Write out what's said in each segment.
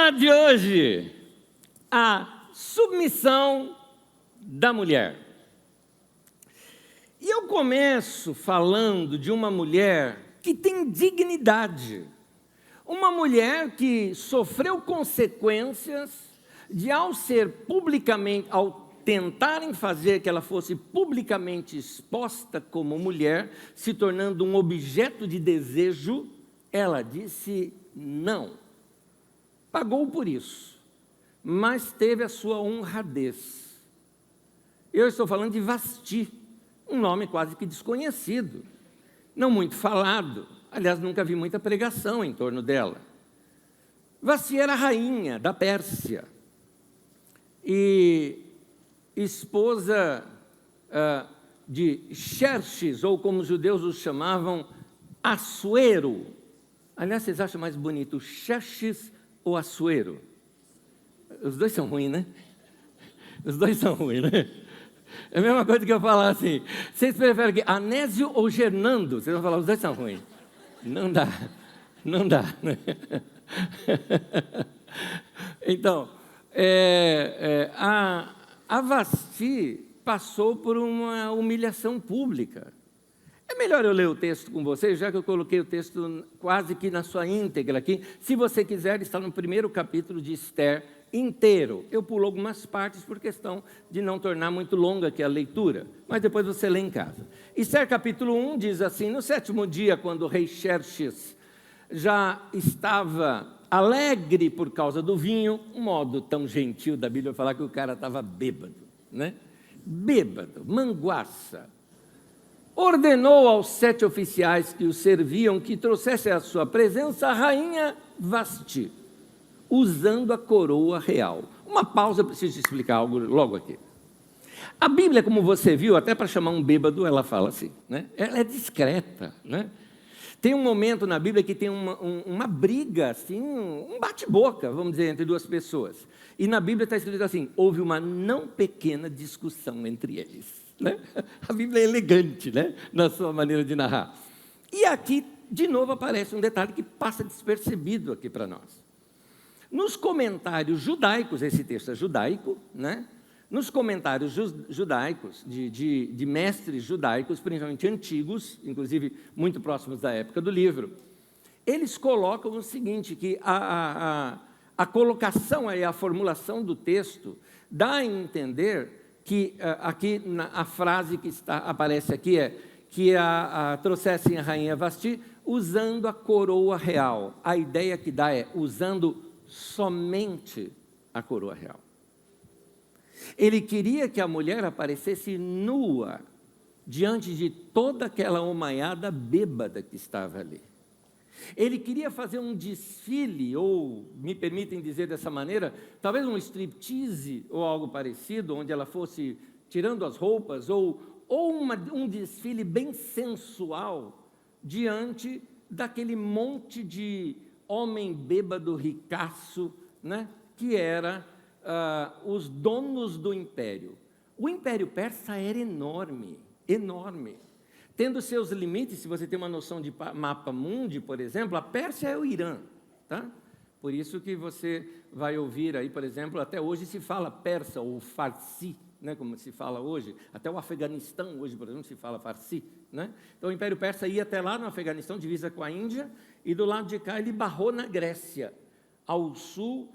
Tema de hoje: a submissão da mulher. E eu começo falando de uma mulher que tem dignidade, uma mulher que sofreu consequências de, ao tentarem fazer que ela fosse publicamente exposta como mulher, se tornando um objeto de desejo, ela disse não. Pagou por isso, mas teve a sua honradez. Eu estou falando de Vasti, um nome quase que desconhecido, não muito falado, aliás, nunca vi muita pregação em torno dela. Vasti era rainha da Pérsia e esposa de Xerxes, ou como os judeus os chamavam, Assuero. Aliás, vocês acham mais bonito Xerxes ou Assuero? Os dois são ruins, né? Os dois são ruins, né? É a mesma coisa que eu falar assim, vocês preferem que Anésio ou Gernando? Vocês vão falar, os dois são ruins. Não dá, não dá. Né? Então, a Vasti passou por uma humilhação pública. É melhor eu ler o texto com vocês, já que eu coloquei o texto quase que na sua íntegra aqui. Se você quiser, está no primeiro capítulo de Esther inteiro. Eu pulo algumas partes por questão de não tornar muito longa aqui a leitura, mas depois você lê em casa. Esther capítulo 1 diz assim: no 7º dia, quando o rei Xerxes já estava alegre por causa do vinho, um modo tão gentil da Bíblia falar que o cara estava bêbado, né? Bêbado, manguaça. Ordenou aos 7 oficiais que o serviam que trouxessem à sua presença a rainha Vasti, usando a coroa real. Uma pausa, eu preciso explicar algo logo aqui. A Bíblia, como você viu, até para chamar um bêbado, ela fala assim, né? Ela é discreta, né? Tem um momento na Bíblia que tem uma briga, assim, um bate-boca, vamos dizer, entre duas pessoas. E na Bíblia está escrito assim: houve uma não pequena discussão entre eles. Né? A Bíblia é elegante, né? Na sua maneira de narrar. E aqui, de novo, aparece um detalhe que passa despercebido aqui para nós. Nos comentários judaicos, esse texto é judaico, né? Nos comentários judaicos, de mestres judaicos, principalmente antigos, inclusive muito próximos da época do livro, eles colocam o seguinte, que a colocação, a formulação do texto dá a entender que aqui a frase que aparece aqui é que trouxessem a rainha Vasti usando a coroa real. A ideia que dá é usando somente a coroa real. Ele queria que a mulher aparecesse nua diante de toda aquela homaiada bêbada que estava ali. Ele queria fazer um desfile, ou, me permitem dizer dessa maneira, talvez um striptease ou algo parecido, onde ela fosse tirando as roupas, ou um desfile bem sensual diante daquele monte de homem bêbado ricaço, né, que era os donos do império. O Império Persa era enorme, enorme. Tendo seus limites, se você tem uma noção de mapa mundi, por exemplo, a Pérsia é o Irã, tá? Por isso que você vai ouvir aí, por exemplo, até hoje se fala persa ou farsi, né, como se fala hoje. Até o Afeganistão hoje, por exemplo, se fala farsi, né? Então o Império Persa ia até lá no Afeganistão, divisa com a Índia, e do lado de cá ele barrou na Grécia. Ao sul,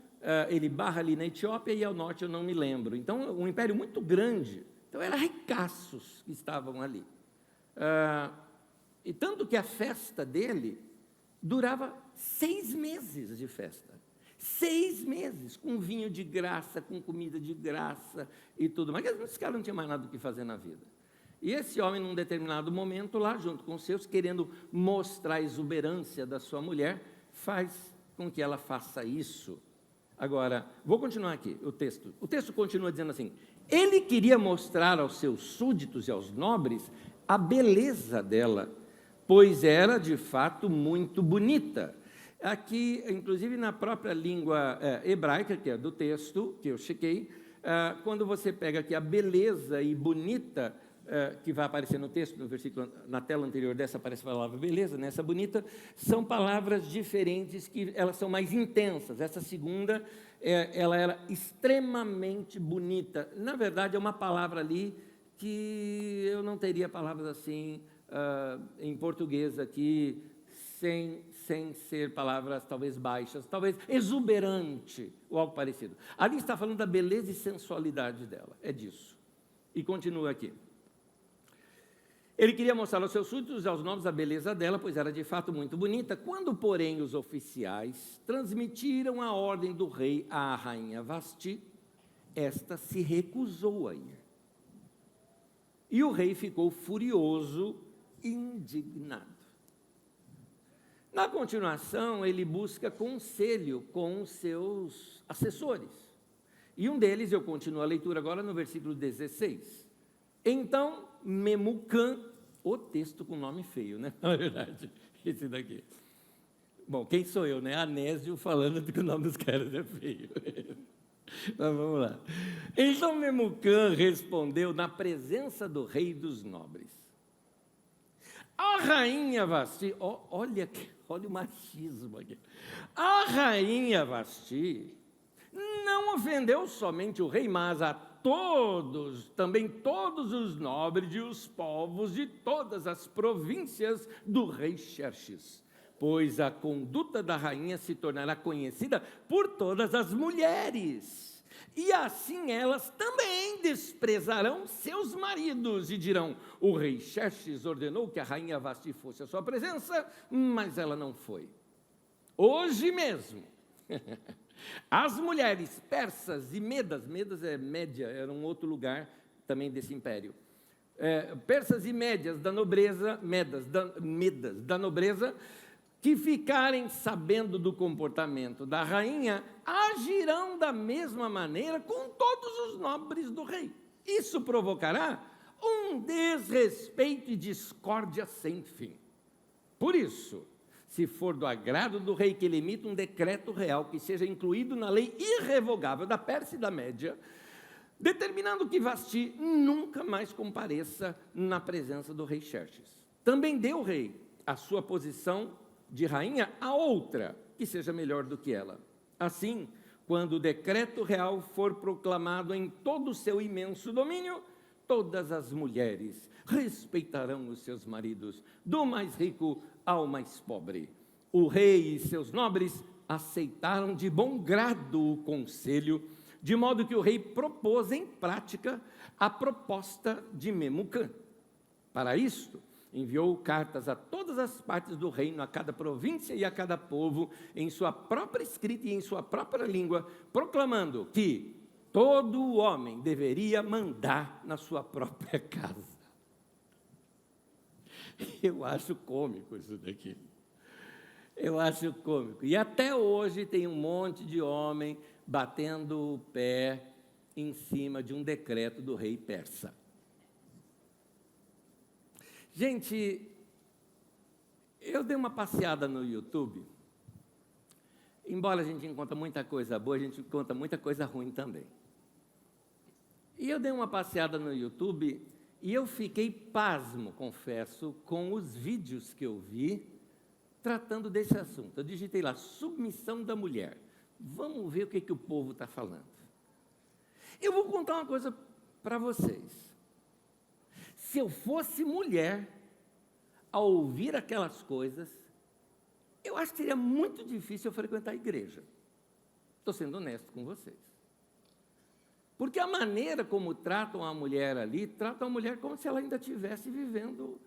ele barra ali na Etiópia, e ao norte eu não me lembro. Então, um império muito grande. Então, eram ricaços que estavam ali. E tanto que a festa dele durava 6 meses de festa. 6 meses, com vinho de graça, com comida de graça e tudo mais. Esse cara não tinha mais nada do que fazer na vida. E esse homem, num determinado momento, lá, junto com os seus, querendo mostrar a exuberância da sua mulher, faz com que ela faça isso. Agora, vou continuar aqui, o texto. O texto continua dizendo assim: ele queria mostrar aos seus súditos e aos nobres a beleza dela, pois era, de fato, muito bonita. Aqui, inclusive na própria língua hebraica, que é do texto, que eu chequei, quando você pega aqui a beleza e bonita, que vai aparecer no texto, no versículo, na tela anterior dessa aparece a palavra beleza, nessa bonita, são palavras diferentes, que elas são mais intensas. Essa segunda, ela era extremamente bonita. Na verdade, é uma palavra ali que eu não teria palavras assim em português aqui, sem ser palavras talvez baixas, talvez exuberante, ou algo parecido. Ali está falando da beleza e sensualidade dela, é disso. E continua aqui. Ele queria mostrar aos seus súditos e aos nobres a beleza dela, pois era de fato muito bonita. Quando, porém, os oficiais transmitiram a ordem do rei à rainha Vasti, esta se recusou a ir. E o rei ficou furioso, indignado. Na continuação, ele busca conselho com os seus assessores. E um deles, eu continuo a leitura agora no versículo 16. Então, Memucã, o texto com nome feio, né? Na verdade, esse daqui. Bom, quem sou eu, né? Anésio falando que o nome dos caras é feio. Mas vamos lá. Então, Memucã respondeu na presença do rei e dos nobres. A rainha Vasti, olha o machismo aqui. A rainha Vasti não ofendeu somente o rei, mas a todos, também todos os nobres e os povos de todas as províncias do rei Xerxes, pois a conduta da rainha se tornará conhecida por todas as mulheres. E assim elas também desprezarão seus maridos e dirão: o rei Xerxes ordenou que a rainha Vasti fosse à sua presença, mas ela não foi. Hoje mesmo, as mulheres persas e medas é Média, era um outro lugar também desse império, persas e médias da nobreza, medas da nobreza, que ficarem sabendo do comportamento da rainha, agirão da mesma maneira com todos os nobres do rei. Isso provocará um desrespeito e discórdia sem fim. Por isso, se for do agrado do rei que ele emita um decreto real que seja incluído na lei irrevogável da Pérsia e da Média, determinando que Vasti nunca mais compareça na presença do rei Xerxes. Também deu o rei a sua posição de rainha a outra, que seja melhor do que ela. Assim, quando o decreto real for proclamado em todo o seu imenso domínio, todas as mulheres respeitarão os seus maridos, do mais rico ao mais pobre. O rei e seus nobres aceitaram de bom grado o conselho, de modo que o rei propôs em prática a proposta de Memucã. Para isto, enviou cartas a todas as partes do reino, a cada província e a cada povo, em sua própria escrita e em sua própria língua, proclamando que todo homem deveria mandar na sua própria casa. Eu acho cômico isso daqui. Eu acho cômico. E até hoje tem um monte de homem batendo o pé em cima de um decreto do rei persa. Gente, eu dei uma passeada no YouTube. Embora a gente encontre muita coisa boa, a gente encontra muita coisa ruim também. E eu dei uma passeada no YouTube e eu fiquei pasmo, confesso, com os vídeos que eu vi tratando desse assunto. Eu digitei lá, submissão da mulher. Vamos ver o que o povo está falando. Eu vou contar uma coisa para vocês. Se eu fosse mulher, ao ouvir aquelas coisas, eu acho que seria muito difícil eu frequentar a igreja. Estou sendo honesto com vocês. Porque a maneira como tratam a mulher ali, tratam a mulher como se ela ainda estivesse vivendo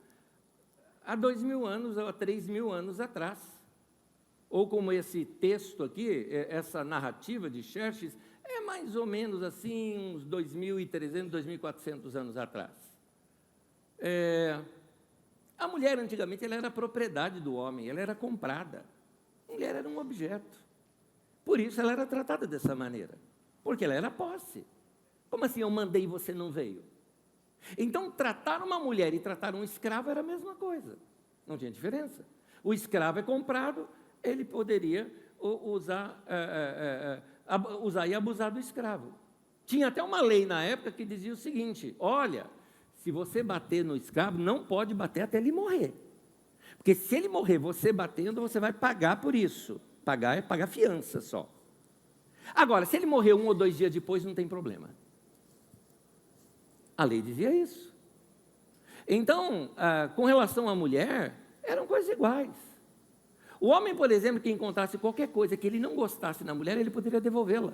há 2.000 anos ou há 3.000 anos atrás. Ou como esse texto aqui, essa narrativa de Xerxes, é mais ou menos assim, uns 2.300, 2.400 anos atrás. A mulher, antigamente, ela era propriedade do homem, ela era comprada. A mulher era um objeto. Por isso, ela era tratada dessa maneira, porque ela era posse. Como assim, eu mandei e você não veio? Então, tratar uma mulher e tratar um escravo era a mesma coisa. Não tinha diferença. O escravo é comprado, ele poderia usar e abusar do escravo. Tinha até uma lei na época que dizia o seguinte: olha, se você bater no escravo, não pode bater até ele morrer. Porque se ele morrer, você batendo, você vai pagar por isso. Pagar é pagar fiança só. Agora, se ele morrer 1 ou 2 dias depois, não tem problema. A lei dizia isso. Então, com relação à mulher, eram coisas iguais. O homem, por exemplo, que encontrasse qualquer coisa que ele não gostasse na mulher, ele poderia devolvê-la.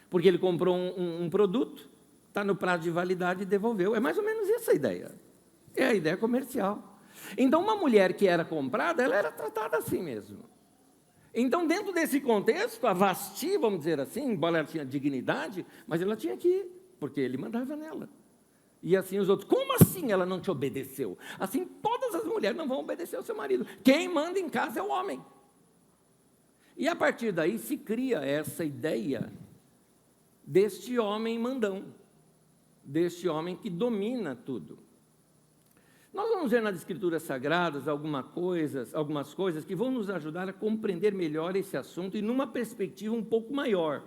Porque ele comprou um produto, está no prazo de validade e devolveu. É mais ou menos essa a ideia. É a ideia comercial. Então, uma mulher que era comprada, ela era tratada assim mesmo. Então, dentro desse contexto, a Vasti, vamos dizer assim, embora ela tinha dignidade, mas ela tinha que ir, porque ele mandava nela. E assim os outros, como assim ela não te obedeceu? Assim, todas as mulheres não vão obedecer ao seu marido. Quem manda em casa é o homem. E a partir daí se cria essa ideia deste homem mandão, deste homem que domina tudo. Nós vamos ver nas Escrituras Sagradas algumas coisas que vão nos ajudar a compreender melhor esse assunto e numa perspectiva um pouco maior.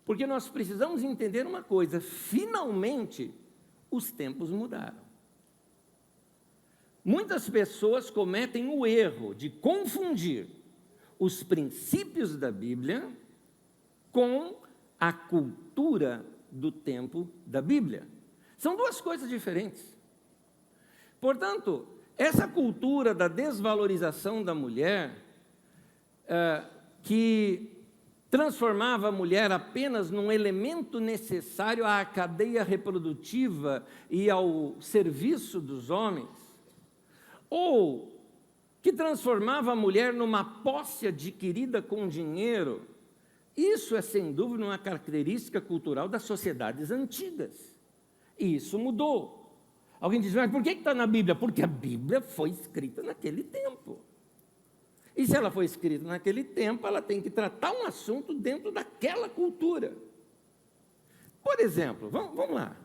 Porque nós precisamos entender uma coisa, finalmente os tempos mudaram. Muitas pessoas cometem o erro de confundir os princípios da Bíblia com a cultura do tempo da Bíblia. São duas coisas diferentes. Portanto, essa cultura da desvalorização da mulher, que transformava a mulher apenas num elemento necessário à cadeia reprodutiva e ao serviço dos homens, ou que transformava a mulher numa posse adquirida com dinheiro, isso é, sem dúvida, uma característica cultural das sociedades antigas. E isso mudou. Alguém diz, mas por que está na Bíblia? Porque a Bíblia foi escrita naquele tempo. E se ela foi escrita naquele tempo, ela tem que tratar um assunto dentro daquela cultura. Por exemplo, vamos lá,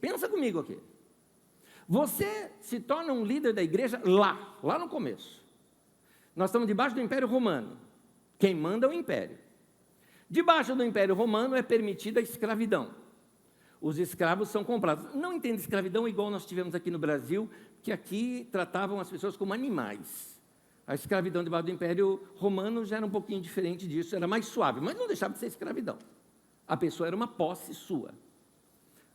pensa comigo aqui. Você se torna um líder da igreja lá no começo. Nós estamos debaixo do Império Romano. Quem manda é o Império. Debaixo do Império Romano é permitida a escravidão. Os escravos são comprados. Não entenda escravidão igual nós tivemos aqui no Brasil, que aqui tratavam as pessoas como animais. A escravidão debaixo do Império Romano já era um pouquinho diferente disso, era mais suave, mas não deixava de ser escravidão. A pessoa era uma posse sua.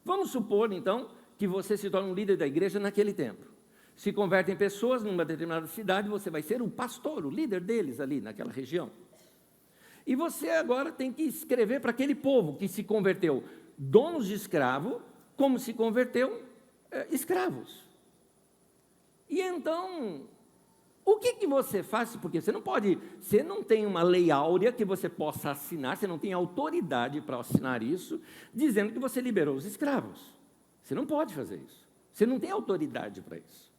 Vamos supor, então, que você se torna um líder da igreja naquele tempo. Se convertem pessoas numa determinada cidade, você vai ser o pastor, o líder deles ali naquela região. E você agora tem que escrever para aquele povo que se converteu donos de escravo, como se converteu escravos. E então, o que você faz? Porque você não tem uma lei áurea que você possa assinar, você não tem autoridade para assinar isso, dizendo que você liberou os escravos. Você não pode fazer isso. Você não tem autoridade para isso.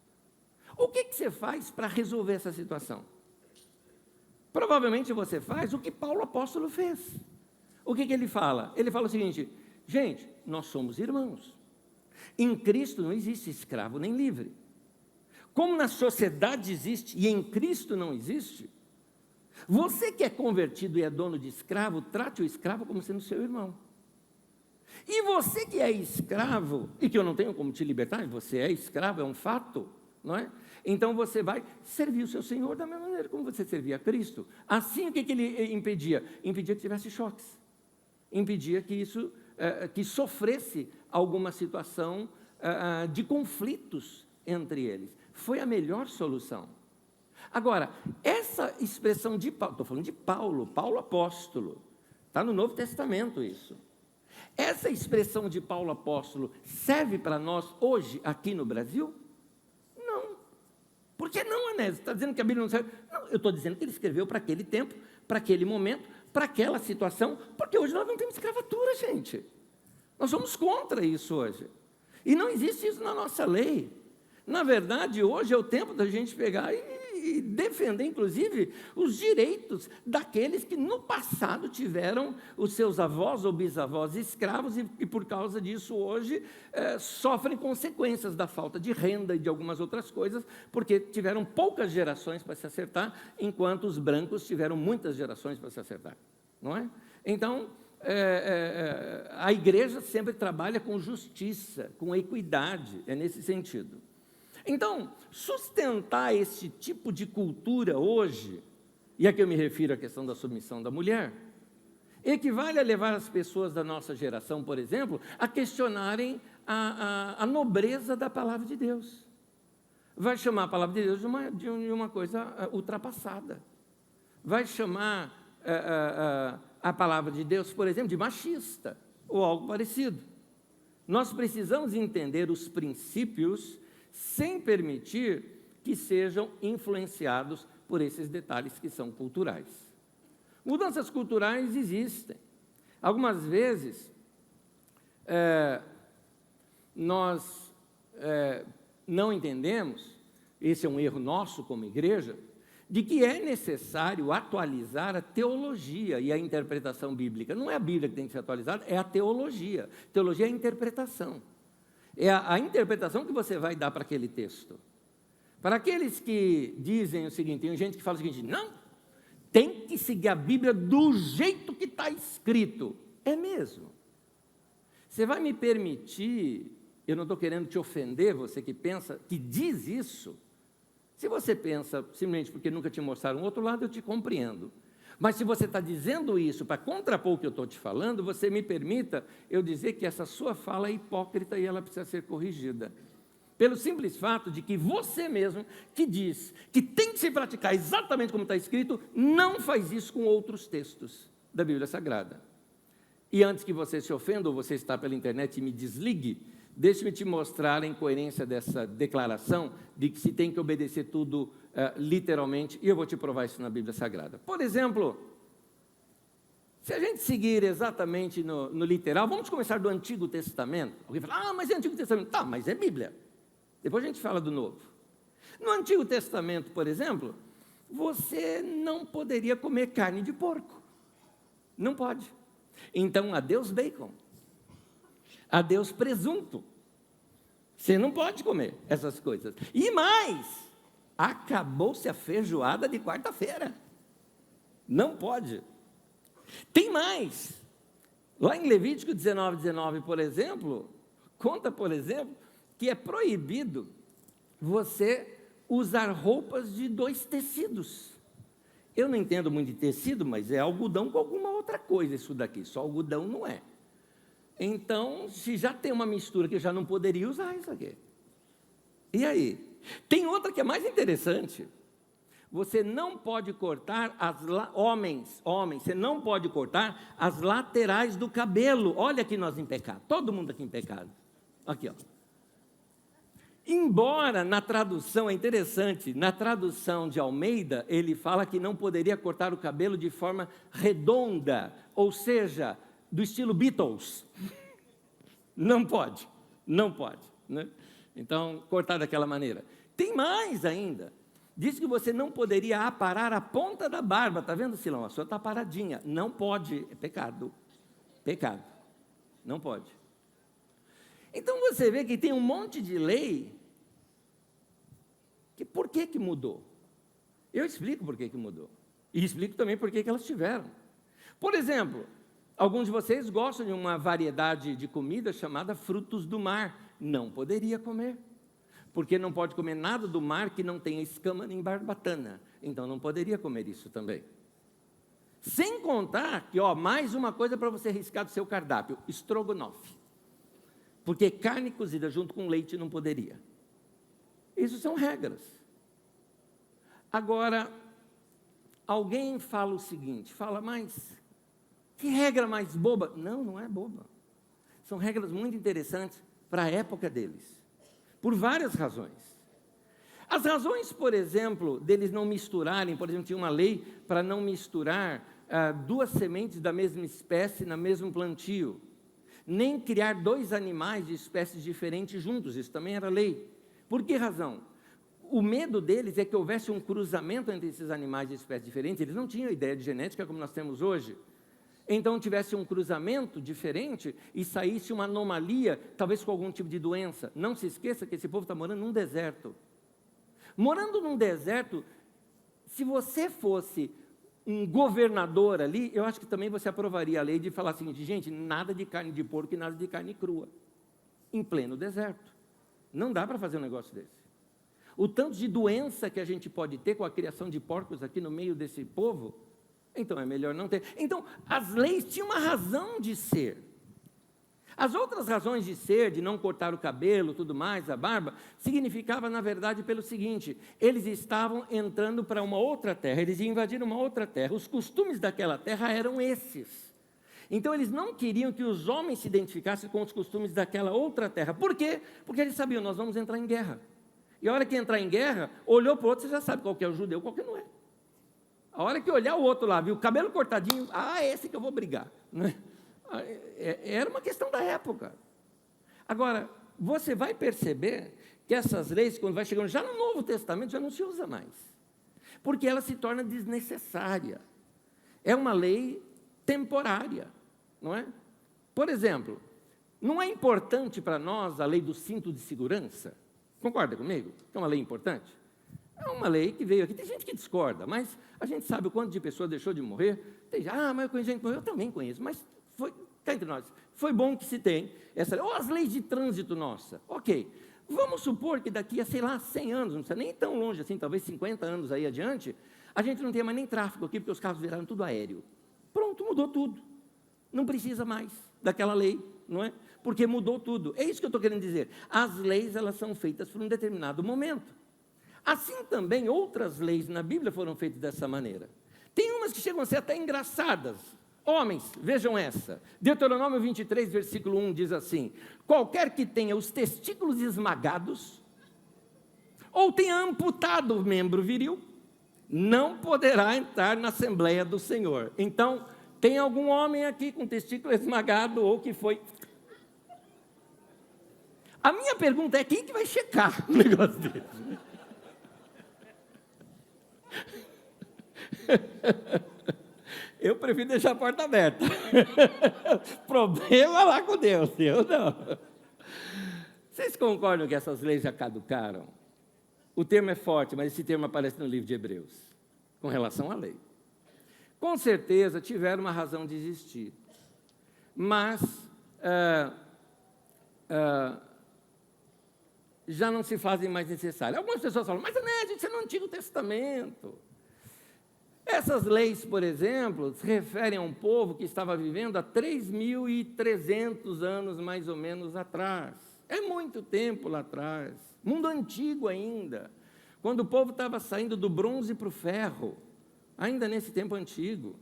O que você faz para resolver essa situação? Provavelmente você faz o que Paulo apóstolo fez. O que ele fala? Ele fala o seguinte, gente, nós somos irmãos. Em Cristo não existe escravo nem livre. Como na sociedade existe e em Cristo não existe, você que é convertido e é dono de escravo, trate o escravo como sendo seu irmão. E você que é escravo, e que eu não tenho como te libertar, você é escravo, é um fato, não é? Então você vai servir o seu Senhor da mesma maneira como você servia a Cristo. Assim, o que ele impedia? Impedia que tivesse choques. Impedia que isso, que sofresse alguma situação de conflitos entre eles. Foi a melhor solução. Agora, essa expressão de Paulo, estou falando de Paulo apóstolo, está no Novo Testamento isso. Essa expressão de Paulo apóstolo serve para nós hoje aqui no Brasil? Não. Por que não, Anésio? Está dizendo que a Bíblia não serve? Não, eu estou dizendo que ele escreveu para aquele tempo, para aquele momento, para aquela situação, porque hoje nós não temos escravatura, gente. Nós somos contra isso hoje. E não existe isso na nossa lei. Na verdade, hoje é o tempo da gente pegar e defender, inclusive, os direitos daqueles que no passado tiveram os seus avós ou bisavós escravos e por causa disso, hoje, sofrem consequências da falta de renda e de algumas outras coisas, porque tiveram poucas gerações para se acertar, enquanto os brancos tiveram muitas gerações para se acertar, não é? Então, a igreja sempre trabalha com justiça, com equidade, é nesse sentido. Então, sustentar esse tipo de cultura hoje, e aqui eu me refiro à questão da submissão da mulher, equivale a levar as pessoas da nossa geração, por exemplo, a questionarem a nobreza da palavra de Deus. Vai chamar a palavra de Deus de uma coisa ultrapassada. Vai chamar a palavra de Deus, por exemplo, de machista, ou algo parecido. Nós precisamos entender os princípios sem permitir que sejam influenciados por esses detalhes que são culturais. Mudanças culturais existem. Algumas vezes, nós não entendemos, esse é um erro nosso como igreja, de que é necessário atualizar a teologia e a interpretação bíblica. Não é a Bíblia que tem que ser atualizada, é a teologia. Teologia é a interpretação. É a interpretação que você vai dar para aquele texto. Para aqueles que dizem o seguinte, tem gente que fala o seguinte, não, tem que seguir a Bíblia do jeito que está escrito. É mesmo. Você vai me permitir, eu não estou querendo te ofender, você que pensa, que diz isso. Se você pensa simplesmente porque nunca te mostraram o outro lado, eu te compreendo. Mas se você está dizendo isso para contrapor o que eu estou te falando, você me permita eu dizer que essa sua fala é hipócrita e ela precisa ser corrigida. Pelo simples fato de que você mesmo, que diz que tem que se praticar exatamente como está escrito, não faz isso com outros textos da Bíblia Sagrada. E antes que você se ofenda ou você está pela internet e me desligue, deixe-me te mostrar a incoerência dessa declaração de que se tem que obedecer tudo literalmente, e eu vou te provar isso na Bíblia Sagrada. Por exemplo, se a gente seguir exatamente no literal, vamos começar do Antigo Testamento. Alguém fala, mas é Antigo Testamento. Tá, mas é Bíblia. Depois a gente fala do Novo. No Antigo Testamento, por exemplo, você não poderia comer carne de porco. Não pode. Então, adeus bacon. Adeus presunto. Você não pode comer essas coisas. E mais, acabou-se a feijoada de quarta-feira. Não pode. Tem mais. Lá em Levítico 19, por exemplo, conta, por exemplo, que é proibido você usar roupas de 2 tecidos. Eu não entendo muito de tecido, mas é algodão com alguma outra coisa isso daqui. Só algodão não é. Então, se já tem uma mistura que eu já não poderia usar isso aqui. E aí? Tem outra que é mais interessante. Você não pode cortar homens, você não pode cortar as laterais do cabelo. Olha aqui nós em pecado. Todo mundo aqui em pecado. Aqui, ó. Embora na tradução, é interessante, na tradução de Almeida, ele fala que não poderia cortar o cabelo de forma redonda, ou seja, do estilo Beatles. Não pode, né? Então, cortar daquela maneira. Tem mais ainda. Diz que você não poderia aparar a ponta da barba. Está vendo, Silão? A sua está paradinha. Não pode, é pecado. Pecado. Não pode. Então, você vê que tem um monte de lei que por que mudou? Eu explico por que mudou. E explico também por que elas tiveram. Por exemplo, alguns de vocês gostam de uma variedade de comida chamada frutos do mar. Não poderia comer, porque não pode comer nada do mar que não tenha escama nem barbatana. Então, não poderia comer isso também. Sem contar que, mais uma coisa para você riscar do seu cardápio, estrogonofe. Porque carne cozida junto com leite não poderia. Isso são regras. Agora, alguém fala o seguinte, mas que regra mais boba? Não, não é boba. São regras muito interessantes para a época deles, por várias razões. As razões, por exemplo, deles não misturarem, por exemplo, tinha uma lei para não misturar 2 sementes da mesma espécie no mesmo plantio, nem criar 2 animais de espécies diferentes juntos, isso também era lei. Por que razão? O medo deles é que houvesse um cruzamento entre esses animais de espécies diferentes, eles não tinham ideia de genética como nós temos hoje. Então tivesse um cruzamento diferente e saísse uma anomalia, talvez com algum tipo de doença. Não se esqueça que esse povo está morando num deserto. Morando num deserto, se você fosse um governador ali, eu acho que também você aprovaria a lei de falar assim, gente, nada de carne de porco e nada de carne crua, em pleno deserto. Não dá para fazer um negócio desse. O tanto de doença que a gente pode ter com a criação de porcos aqui no meio desse povo, então é melhor não ter. Então, as leis tinham uma razão de ser. As outras razões de ser, de não cortar o cabelo, tudo mais, a barba, significava, na verdade, pelo seguinte, eles estavam entrando para uma outra terra, eles iam invadir uma outra terra, os costumes daquela terra eram esses. Então, eles não queriam que os homens se identificassem com os costumes daquela outra terra. Por quê? Porque eles sabiam, nós vamos entrar em guerra. E a hora que entrar em guerra, olhou para o outro, você já sabe qual que é o judeu, qual que não é. A hora que olhar o outro lá, viu o cabelo cortadinho, esse que eu vou brigar, né? Era uma questão da época. Agora, você vai perceber que essas leis, quando vai chegando já no Novo Testamento, já não se usa mais, porque ela se torna desnecessária. É uma lei temporária, não é? Por exemplo, não é importante para nós a lei do cinto de segurança? Concorda comigo? Que é uma lei importante? É uma lei que veio aqui, tem gente que discorda, mas a gente sabe o quanto de pessoa deixou de morrer. Tem, mas eu conheço gente que morreu, eu também conheço, mas cá entre nós, foi bom que se tem essa lei. Ou as leis de trânsito nossa, ok. Vamos supor que daqui a, 100 anos, não precisa nem tão longe assim, talvez 50 anos aí adiante, a gente não tenha mais nem tráfego aqui, porque os carros viraram tudo aéreo. Pronto, mudou tudo. Não precisa mais daquela lei, não é? Porque mudou tudo. É isso que eu estou querendo dizer. As leis, elas são feitas por um determinado momento. Assim também, outras leis na Bíblia foram feitas dessa maneira. Tem umas que chegam a ser até engraçadas. Homens, vejam essa. Deuteronômio 23, versículo 1 diz assim: qualquer que tenha os testículos esmagados, ou tenha amputado o membro viril, não poderá entrar na Assembleia do Senhor. Então, tem algum homem aqui com testículo esmagado, ou que foi... A minha pergunta é, quem que vai checar um negócio desse? Eu prefiro deixar a porta aberta. Problema lá com Deus, eu não. Vocês concordam que essas leis já caducaram? O termo é forte, mas esse termo aparece no livro de Hebreus, com relação à lei. Com certeza tiveram uma razão de existir, mas já não se fazem mais necessárias. Algumas pessoas falam, mas gente, isso é no Antigo Testamento. Essas leis, por exemplo, se referem a um povo que estava vivendo há 3.300 anos, mais ou menos, atrás. É muito tempo lá atrás. Mundo antigo ainda. Quando o povo estava saindo do bronze para o ferro. Ainda nesse tempo antigo.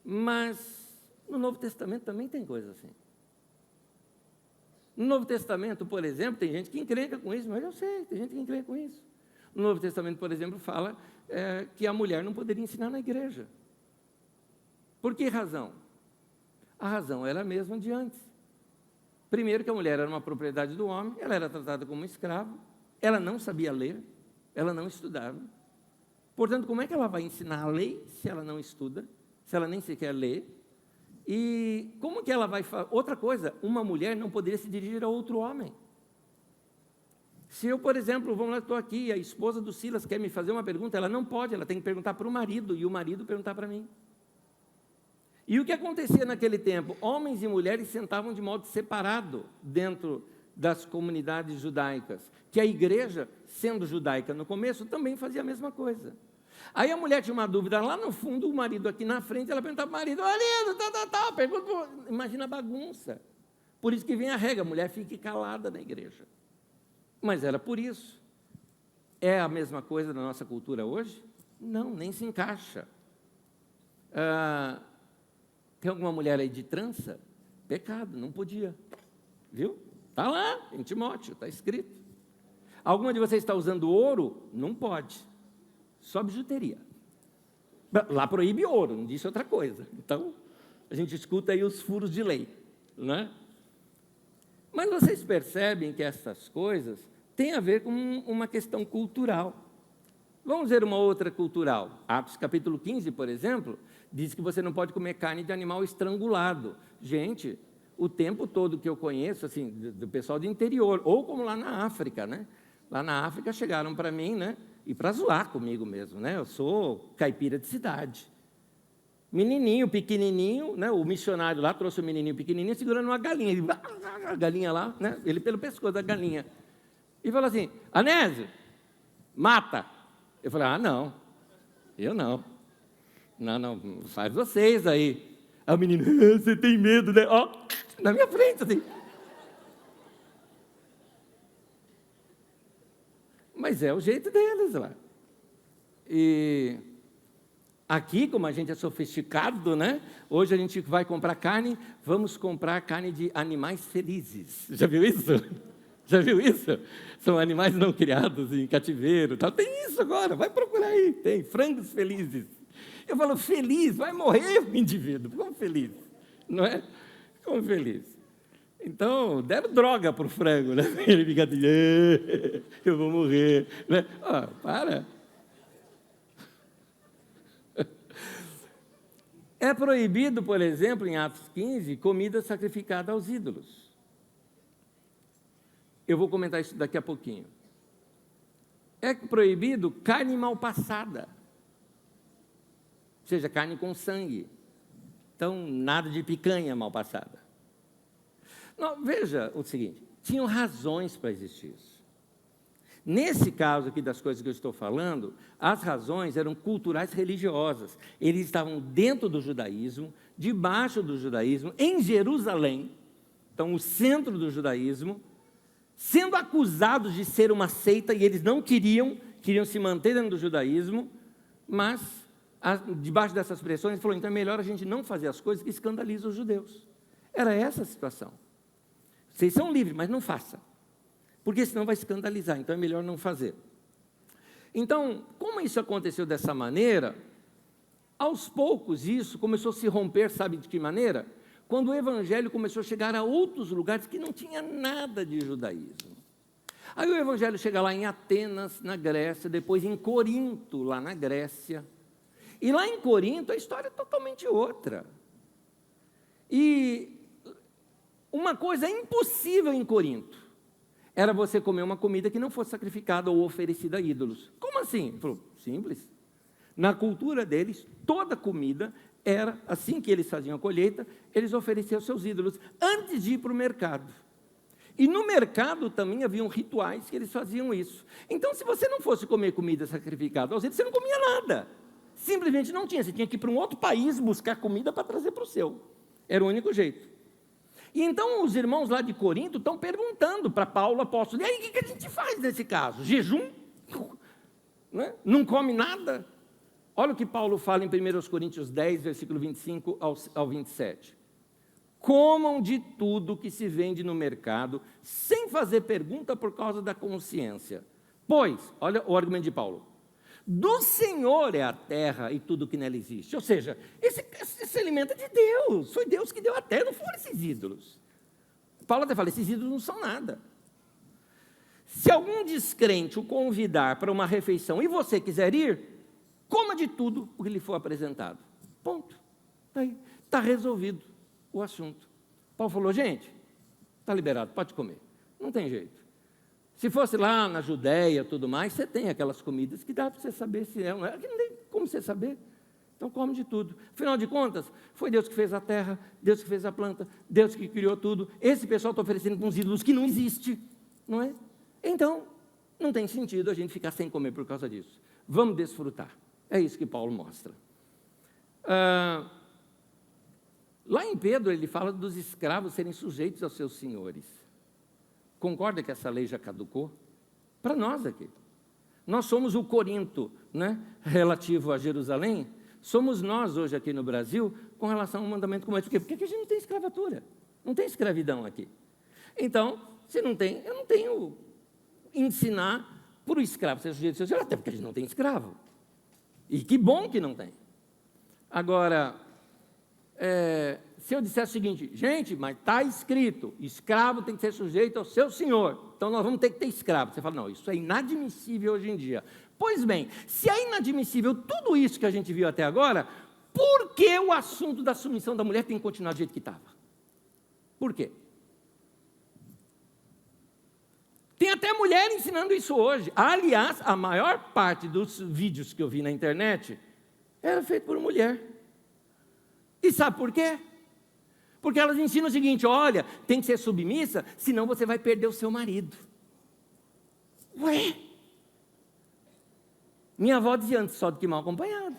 Mas no Novo Testamento também tem coisa assim. No Novo Testamento, por exemplo, tem gente que encrenca com isso, mas eu sei, tem gente que encrenca com isso. No Novo Testamento, por exemplo, fala que a mulher não poderia ensinar na igreja. Por que razão? A razão era a mesma de antes. Primeiro, que a mulher era uma propriedade do homem, ela era tratada como escrava, ela não sabia ler, ela não estudava. Portanto, como é que ela vai ensinar a lei se ela não estuda, se ela nem sequer lê? E como que ela vai... Outra coisa, uma mulher não poderia se dirigir a outro homem. Se eu, por exemplo, vamos lá, estou aqui, a esposa do Silas quer me fazer uma pergunta, ela não pode, ela tem que perguntar para o marido, e o marido perguntar para mim. E o que acontecia naquele tempo? Homens e mulheres sentavam de modo separado dentro das comunidades judaicas, que a igreja, sendo judaica no começo, também fazia a mesma coisa. Aí a mulher tinha uma dúvida lá no fundo, o marido aqui na frente, ela perguntava para o marido, pergunta, imagina a bagunça. Por isso que vem a regra, a mulher fique calada na igreja. Mas era por isso. É a mesma coisa na nossa cultura hoje? Não, nem se encaixa. Tem alguma mulher aí de trança? Pecado, não podia. Viu? Está lá, em Timóteo, está escrito. Alguma de vocês está usando ouro? Não pode. Só bijuteria. Lá proíbe ouro, não disse outra coisa. Então, a gente escuta aí os furos de lei, não é? Mas vocês percebem que essas coisas têm a ver com uma questão cultural. Vamos ver uma outra cultural. Atos capítulo 15, por exemplo, diz que você não pode comer carne de animal estrangulado. Gente, o tempo todo que eu conheço, assim, do pessoal do interior, ou como lá na África, né? lá na África, chegaram para mim, né? E para zoar comigo mesmo, né? Eu sou caipira de cidade. Menininho, pequenininho, né? O missionário lá trouxe o menininho pequenininho segurando uma galinha. Ele, a galinha lá, né? Ele pelo pescoço da galinha. E falou assim, Anésio, mata. Eu falei, não, eu não. Não, faz vocês aí. Aí o menino, você tem medo, né? Ó, na minha frente, assim. Mas é o jeito deles lá. E aqui, como a gente é sofisticado, né? Hoje a gente vai comprar carne, vamos comprar carne de animais felizes. Já viu isso? Já viu isso? São animais não criados em cativeiro. Tal. Tem isso agora, vai procurar aí. Tem frangos felizes. Eu falo, feliz, vai morrer o indivíduo. Como feliz? Não é? Como feliz. Então, deram droga para o frango, né? Ele fica assim, eu vou morrer. Né? Para. É proibido, por exemplo, em Atos 15, comida sacrificada aos ídolos. Eu vou comentar isso daqui a pouquinho. É proibido carne mal passada, ou seja, carne com sangue. Então, nada de picanha mal passada. Não, veja o seguinte, tinham razões para existir isso. Nesse caso aqui das coisas que eu estou falando, as razões eram culturais religiosas. Eles estavam dentro do judaísmo, debaixo do judaísmo, em Jerusalém, então o centro do judaísmo, sendo acusados de ser uma seita, e eles não queriam se manter dentro do judaísmo, mas debaixo dessas pressões, ele falou, então é melhor a gente não fazer as coisas que escandalizam os judeus. Era essa a situação. Vocês são livres, mas não façam, porque senão vai escandalizar, então é melhor não fazer. Então, como isso aconteceu dessa maneira, aos poucos isso começou a se romper, sabe de que maneira? Quando o evangelho começou a chegar a outros lugares que não tinha nada de judaísmo. Aí o evangelho chega lá em Atenas, na Grécia, depois em Corinto, lá na Grécia. E lá em Corinto a história é totalmente outra. E uma coisa impossível em Corinto era você comer uma comida que não fosse sacrificada ou oferecida a ídolos. Como assim? Ele falou, simples. Na cultura deles, toda comida era, assim que eles faziam a colheita, eles ofereciam seus ídolos, antes de ir para o mercado. E no mercado também haviam rituais que eles faziam isso. Então, se você não fosse comer comida sacrificada aos ídolos, você não comia nada. Simplesmente não tinha, você tinha que ir para um outro país buscar comida para trazer para o seu. Era o único jeito. E então os irmãos lá de Corinto estão perguntando para Paulo, apóstolo, e aí o que a gente faz nesse caso? Jejum? Não come nada? Olha o que Paulo fala em 1 Coríntios 10, versículo 25 ao 27. Comam de tudo que se vende no mercado, sem fazer pergunta por causa da consciência. Pois, olha o argumento de Paulo, do Senhor é a terra e tudo que nela existe. Ou seja, esse alimento é de Deus, foi Deus que deu a terra, não foram esses ídolos. Paulo até fala, esses ídolos não são nada. Se algum descrente o convidar para uma refeição e você quiser ir, coma de tudo o que lhe for apresentado. Ponto. Está resolvido o assunto. Paulo falou, gente, está liberado, pode comer. Não tem jeito. Se fosse lá na Judéia, tudo mais, você tem aquelas comidas que dá para você saber se é ou não é, que não tem como você saber. Então come de tudo. Afinal de contas, foi Deus que fez a terra, Deus que fez a planta, Deus que criou tudo. Esse pessoal está oferecendo com uns ídolos que não existem, não é? Então, não tem sentido a gente ficar sem comer por causa disso. Vamos desfrutar. É isso que Paulo mostra. Lá em Pedro, ele fala dos escravos serem sujeitos aos seus senhores. Concorda que essa lei já caducou? Para nós aqui. Nós somos o Corinto, né, relativo a Jerusalém. Somos nós hoje aqui no Brasil com relação a um mandamento como esse. Por quê? Porque aqui a gente não tem escravatura. Não tem escravidão aqui. Então, se não tem, eu não tenho ensinar para o escravo ser sujeito ao seu senhor, até porque a gente não tem escravo. E que bom que não tem. Agora, se eu disser o seguinte, gente, mas está escrito, escravo tem que ser sujeito ao seu senhor, então nós vamos ter que ter escravo. Você fala, não, isso é inadmissível hoje em dia. Pois bem, se é inadmissível tudo isso que a gente viu até agora, por que o assunto da submissão da mulher tem que continuar do jeito que estava? Por quê? Tem até mulher ensinando isso hoje. Aliás, a maior parte dos vídeos que eu vi na internet era feito por mulher. E sabe por quê? Porque elas ensinam o seguinte: olha, tem que ser submissa, senão você vai perder o seu marido. Ué? Minha avó dizia antes só do que mal acompanhado.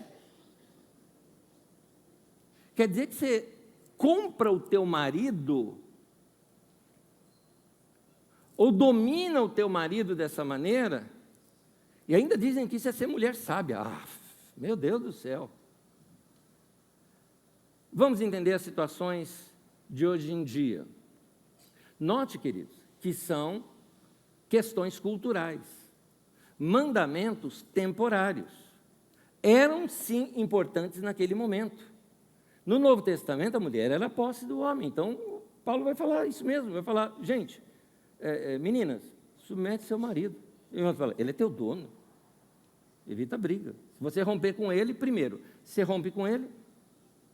Quer dizer que você compra o teu marido, ou domina o teu marido dessa maneira, e ainda dizem que isso é ser mulher sábia. Ah, meu Deus do céu. Vamos entender as situações de hoje em dia. Note, queridos, que são questões culturais, mandamentos temporários. Eram, sim, importantes naquele momento. No Novo Testamento, a mulher era a posse do homem. Então, Paulo vai falar isso mesmo, vai falar, gente, meninas, submete seu marido. E o irmão fala, ele é teu dono, evita a briga. Se você romper com ele, primeiro, você rompe com ele,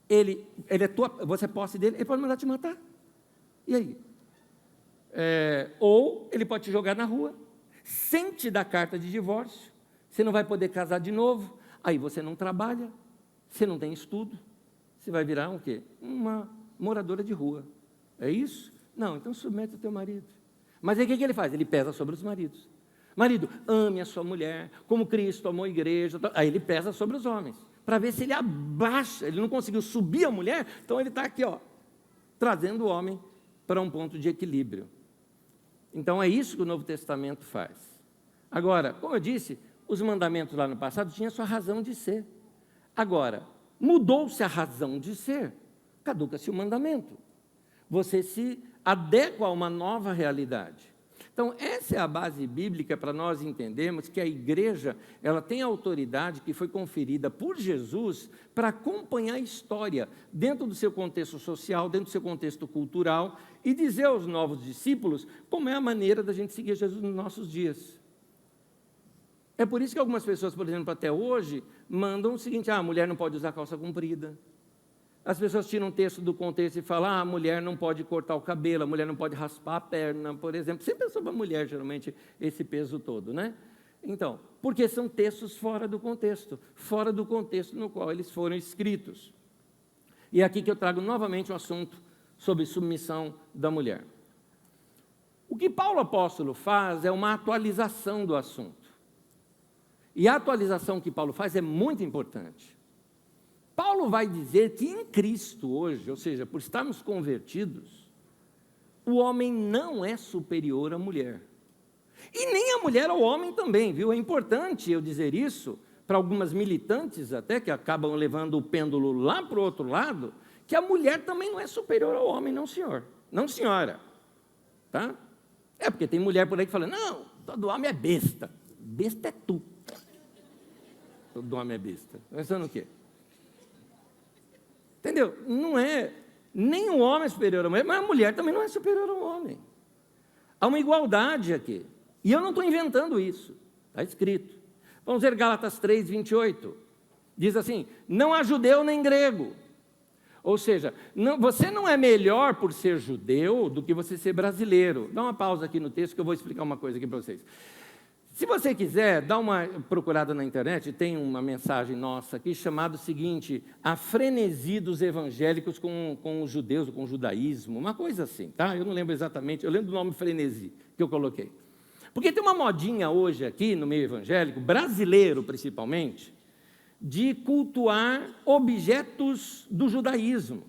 ele é tua, você é posse dele, ele pode mandar te matar. E aí? Ou ele pode te jogar na rua, sem te dar carta de divórcio, você não vai poder casar de novo, aí você não trabalha, você não tem estudo, você vai virar um quê? Uma moradora de rua. É isso? Não, então submete o teu marido. Mas aí o que ele faz? Ele pesa sobre os maridos. Marido, ame a sua mulher, como Cristo amou a igreja. Aí ele pesa sobre os homens, para ver se ele abaixa, ele não conseguiu subir a mulher, então ele está aqui, ó, trazendo o homem para um ponto de equilíbrio. Então é isso que o Novo Testamento faz. Agora, como eu disse, os mandamentos lá no passado tinham sua razão de ser. Agora, mudou-se a razão de ser, caduca-se o mandamento. Você se adequa a uma nova realidade. Então, essa é a base bíblica para nós entendermos que a igreja, ela tem a autoridade que foi conferida por Jesus para acompanhar a história dentro do seu contexto social, dentro do seu contexto cultural e dizer aos novos discípulos como é a maneira da gente seguir Jesus nos nossos dias. É por isso que algumas pessoas, por exemplo, até hoje, mandam o seguinte, a mulher não pode usar calça comprida. As pessoas tiram um texto do contexto e falam, a mulher não pode cortar o cabelo, a mulher não pode raspar a perna, por exemplo. Sempre é sobre a mulher, geralmente, esse peso todo, né? Então, porque são textos fora do contexto no qual eles foram escritos. E é aqui que eu trago novamente um assunto sobre submissão da mulher. O que Paulo apóstolo faz é uma atualização do assunto. E a atualização que Paulo faz é muito importante. Paulo vai dizer que em Cristo hoje, ou seja, por estarmos convertidos, o homem não é superior à mulher. E nem a mulher ao homem também, viu? É importante eu dizer isso para algumas militantes até, que acabam levando o pêndulo lá para o outro lado, que a mulher também não é superior ao homem, não senhor, não senhora. Tá? É porque tem mulher por aí que fala, não, todo homem é besta. Besta é tu. Todo homem é besta. Pensando o quê? Entendeu? Não é, nem o homem é superior à mulher, mas a mulher também não é superior ao homem. Há uma igualdade aqui. E eu não estou inventando isso. Está escrito. Vamos ver Gálatas 3, 28. Diz assim, não há judeu nem grego. Ou seja, você não é melhor por ser judeu do que você ser brasileiro. Dá uma pausa aqui no texto que eu vou explicar uma coisa aqui para vocês. Se você quiser, dá uma procurada na internet, tem uma mensagem nossa aqui chamada o seguinte, a frenesi dos evangélicos com os judeus, com o judaísmo, uma coisa assim, tá? Eu não lembro exatamente, eu lembro do nome frenesi que eu coloquei. Porque tem uma modinha hoje aqui no meio evangélico, brasileiro principalmente, de cultuar objetos do judaísmo.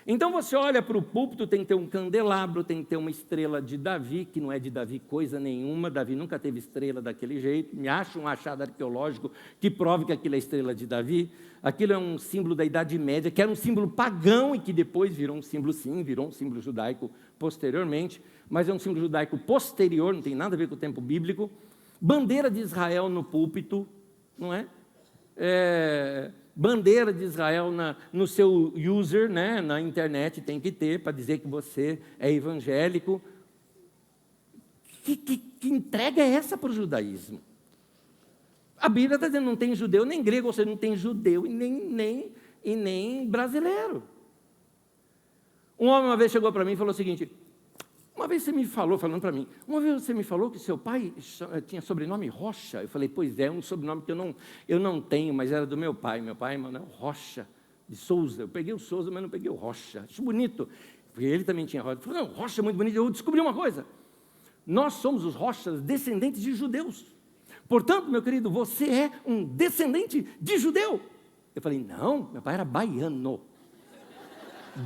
Então você olha para o púlpito, tem que ter um candelabro, tem que ter uma estrela de Davi, que não é de Davi coisa nenhuma, Davi nunca teve estrela daquele jeito, me acha um achado arqueológico que prove que aquilo é a estrela de Davi, aquilo é um símbolo da Idade Média, que era um símbolo pagão e que depois virou um símbolo, sim, virou um símbolo judaico posteriormente, mas é um símbolo judaico posterior, não tem nada a ver com o tempo bíblico, bandeira de Israel no púlpito, não é? Bandeira de Israel no seu user, né, na internet, tem que ter, para dizer que você é evangélico. Que entrega é essa para o judaísmo? A Bíblia está dizendo, não tem judeu nem grego, ou seja, não tem judeu e nem brasileiro. Um homem uma vez chegou para mim e falou o seguinte, Uma vez você me falou, falando para mim, uma vez você me falou que seu pai tinha sobrenome Rocha. Eu falei, pois é um sobrenome que eu não tenho, mas era do meu pai. Meu pai é Manuel Rocha de Souza. Eu peguei o Souza, mas não peguei o Rocha. Acho bonito, porque ele também tinha Rocha. Eu falei, não, Rocha é muito bonito. Eu descobri uma coisa. Nós somos os Rochas descendentes de judeus. Portanto, meu querido, você é um descendente de judeu. Eu falei, não, meu pai era baiano.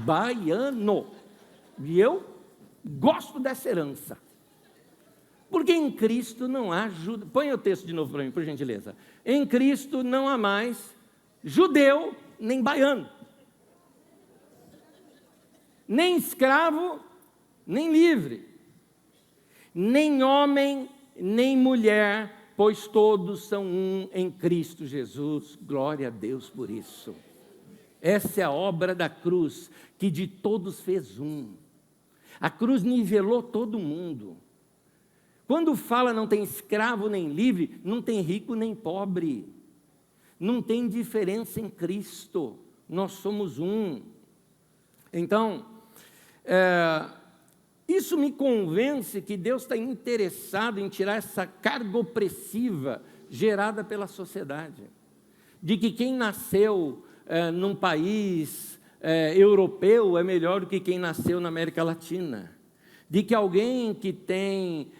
Baiano. E eu gosto dessa herança. Porque em Cristo não há judeu. Põe o texto de novo para mim, por gentileza. Em Cristo não há mais judeu nem baiano. Nem escravo, nem livre. Nem homem, nem mulher, pois todos são um em Cristo Jesus. Glória a Deus por isso. Essa é a obra da cruz, que de todos fez um. A cruz nivelou todo mundo. Quando fala não tem escravo nem livre, não tem rico nem pobre. Não tem diferença em Cristo. Nós somos um. Então, isso me convence que Deus está interessado em tirar essa carga opressiva gerada pela sociedade. De que quem nasceu num país europeu é melhor do que quem nasceu na América Latina. De que alguém que tem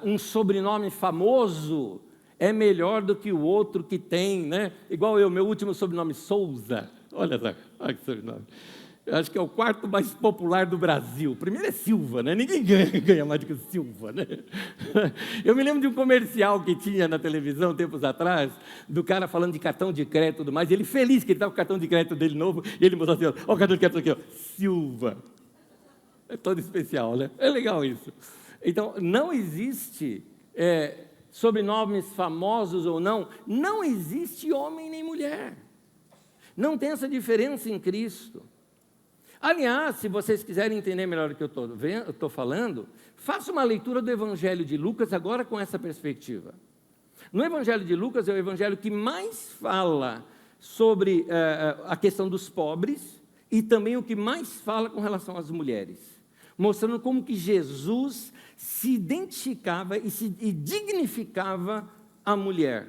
um sobrenome famoso é melhor do que o outro que tem, né? Igual eu, meu último sobrenome, Souza. Olha só, olha que sobrenome. Eu acho que é o quarto mais popular do Brasil. O primeiro é Silva, né? Ninguém ganha mais do que Silva, né? Eu me lembro de um comercial que tinha na televisão, tempos atrás, do cara falando de cartão de crédito e tudo mais, e ele feliz que ele estava com o cartão de crédito dele novo, e ele mostrou assim, ó, o cartão de crédito aqui, ó, Silva. É todo especial, né? É legal isso. Então, não existe sobrenomes famosos ou não existe homem nem mulher. Não tem essa diferença em Cristo. Aliás, se vocês quiserem entender melhor o que eu estou falando, faça uma leitura do Evangelho de Lucas agora com essa perspectiva. No Evangelho de Lucas é o evangelho que mais fala sobre a questão dos pobres e também o que mais fala com relação às mulheres, mostrando como que Jesus se identificava e dignificava a mulher.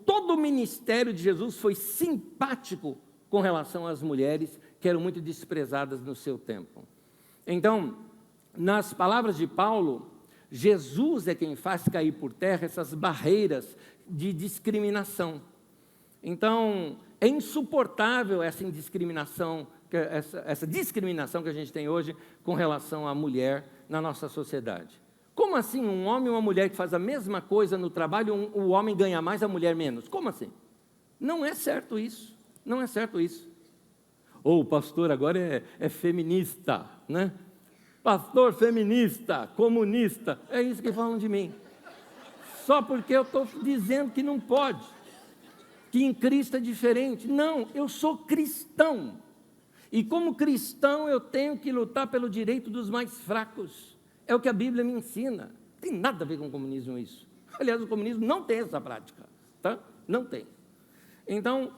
Todo o ministério de Jesus foi simpático com relação às mulheres, que eram muito desprezadas no seu tempo. Então, nas palavras de Paulo, Jesus é quem faz cair por terra essas barreiras de discriminação. Então, é insuportável essa discriminação que a gente tem hoje com relação à mulher na nossa sociedade. Como assim um homem e uma mulher que faz a mesma coisa no trabalho, o homem ganha mais, a mulher menos? Como assim? Não é certo isso. Não é certo isso. Ou o pastor agora é feminista, né? Pastor feminista, comunista, é isso que falam de mim. Só porque eu estou dizendo que não pode, que em Cristo é diferente. Não, eu sou cristão. E como cristão eu tenho que lutar pelo direito dos mais fracos. É o que a Bíblia me ensina. Não tem nada a ver com o comunismo isso. Aliás, o comunismo não tem essa prática, tá? Não tem. Então,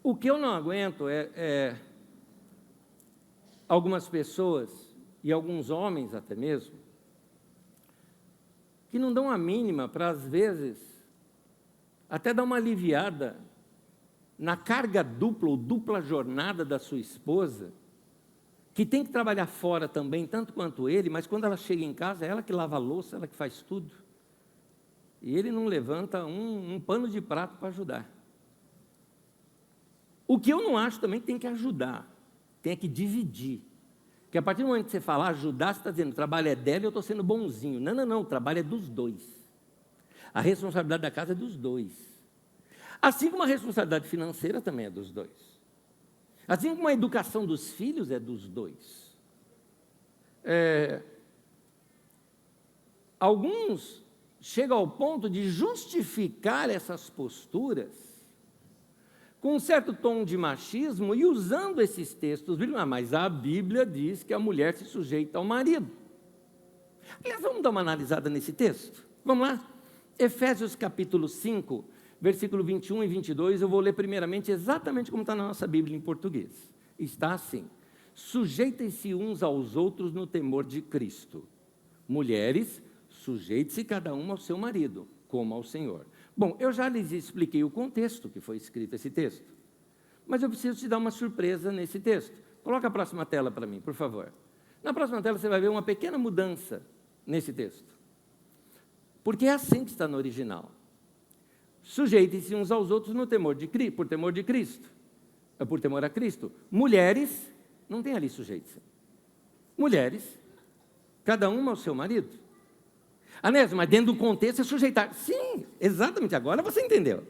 o que eu não aguento é algumas pessoas, e alguns homens até mesmo, que não dão a mínima para, às vezes, até dar uma aliviada na carga dupla ou dupla jornada da sua esposa, que tem que trabalhar fora também, tanto quanto ele, mas quando ela chega em casa, é ela que lava a louça, ela que faz tudo. E ele não levanta um pano de prato para ajudar. O que eu não acho também que tem que ajudar, tem que dividir. Porque a partir do momento que você falar ajudar, você está dizendo, o trabalho é dela e eu estou sendo bonzinho. Não, o trabalho é dos dois. A responsabilidade da casa é dos dois. Assim como a responsabilidade financeira também é dos dois. Assim como a educação dos filhos é dos dois. Alguns chegam ao ponto de justificar essas posturas com um certo tom de machismo e usando esses textos, mas a Bíblia diz que a mulher se sujeita ao marido. Aliás, vamos dar uma analisada nesse texto? Vamos lá? Efésios capítulo 5, versículo 21 e 22, eu vou ler primeiramente exatamente como está na nossa Bíblia em português. Está assim: sujeitem-se uns aos outros no temor de Cristo. Mulheres, sujeite-se cada uma ao seu marido, como ao Senhor. Bom, eu já lhes expliquei o contexto que foi escrito esse texto, mas eu preciso te dar uma surpresa nesse texto. Coloca a próxima tela para mim, por favor. Na próxima tela você vai ver uma pequena mudança nesse texto, porque é assim que está no original. Sujeitem-se uns aos outros no temor de Cristo, por temor de Cristo, por temor a Cristo. Mulheres, não tem ali sujeite-se. Mulheres, cada uma ao seu marido. Anésio, mas dentro do contexto é sujeitar. Sim, exatamente, agora você entendeu.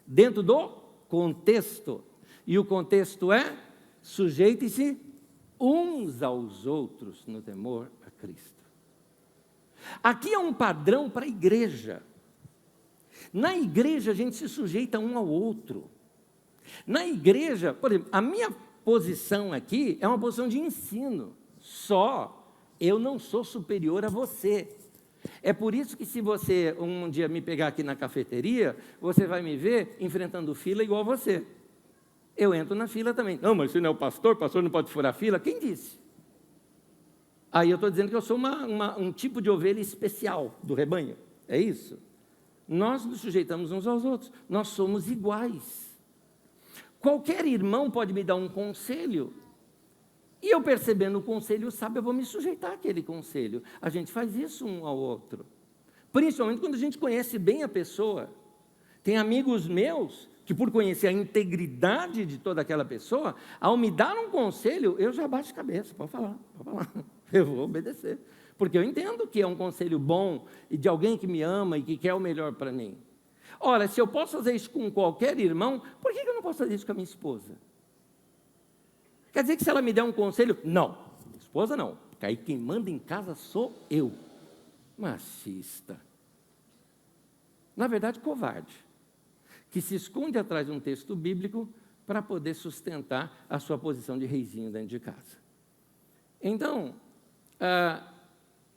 Dentro do contexto. E o contexto é: sujeitem-se uns aos outros no temor a Cristo. Aqui é um padrão para a igreja. Na igreja a gente se sujeita um ao outro. Na igreja, por exemplo, a minha posição aqui é uma posição de ensino. Só eu não sou superior a você. É por isso que se você um dia me pegar aqui na cafeteria, você vai me ver enfrentando fila igual a você. Eu entro na fila também. Não, mas você não é o pastor não pode furar fila? Quem disse? Aí eu estou dizendo que eu sou um tipo de ovelha especial do rebanho. É isso? Nós nos sujeitamos uns aos outros. Nós somos iguais. Qualquer irmão pode me dar um conselho, e eu percebendo o conselho sábio, eu vou me sujeitar àquele conselho. A gente faz isso um ao outro. Principalmente quando a gente conhece bem a pessoa. Tem amigos meus que, por conhecer a integridade de toda aquela pessoa, ao me dar um conselho, eu já baixo a cabeça. Pode falar. Eu vou obedecer. Porque eu entendo que é um conselho bom e de alguém que me ama e que quer o melhor para mim. Ora, se eu posso fazer isso com qualquer irmão, por que eu não posso fazer isso com a minha esposa? Quer dizer que se ela me der um conselho, não, esposa não, porque aí quem manda em casa sou eu. Machista. Na verdade, covarde, que se esconde atrás de um texto bíblico para poder sustentar a sua posição de reizinho dentro de casa. Então,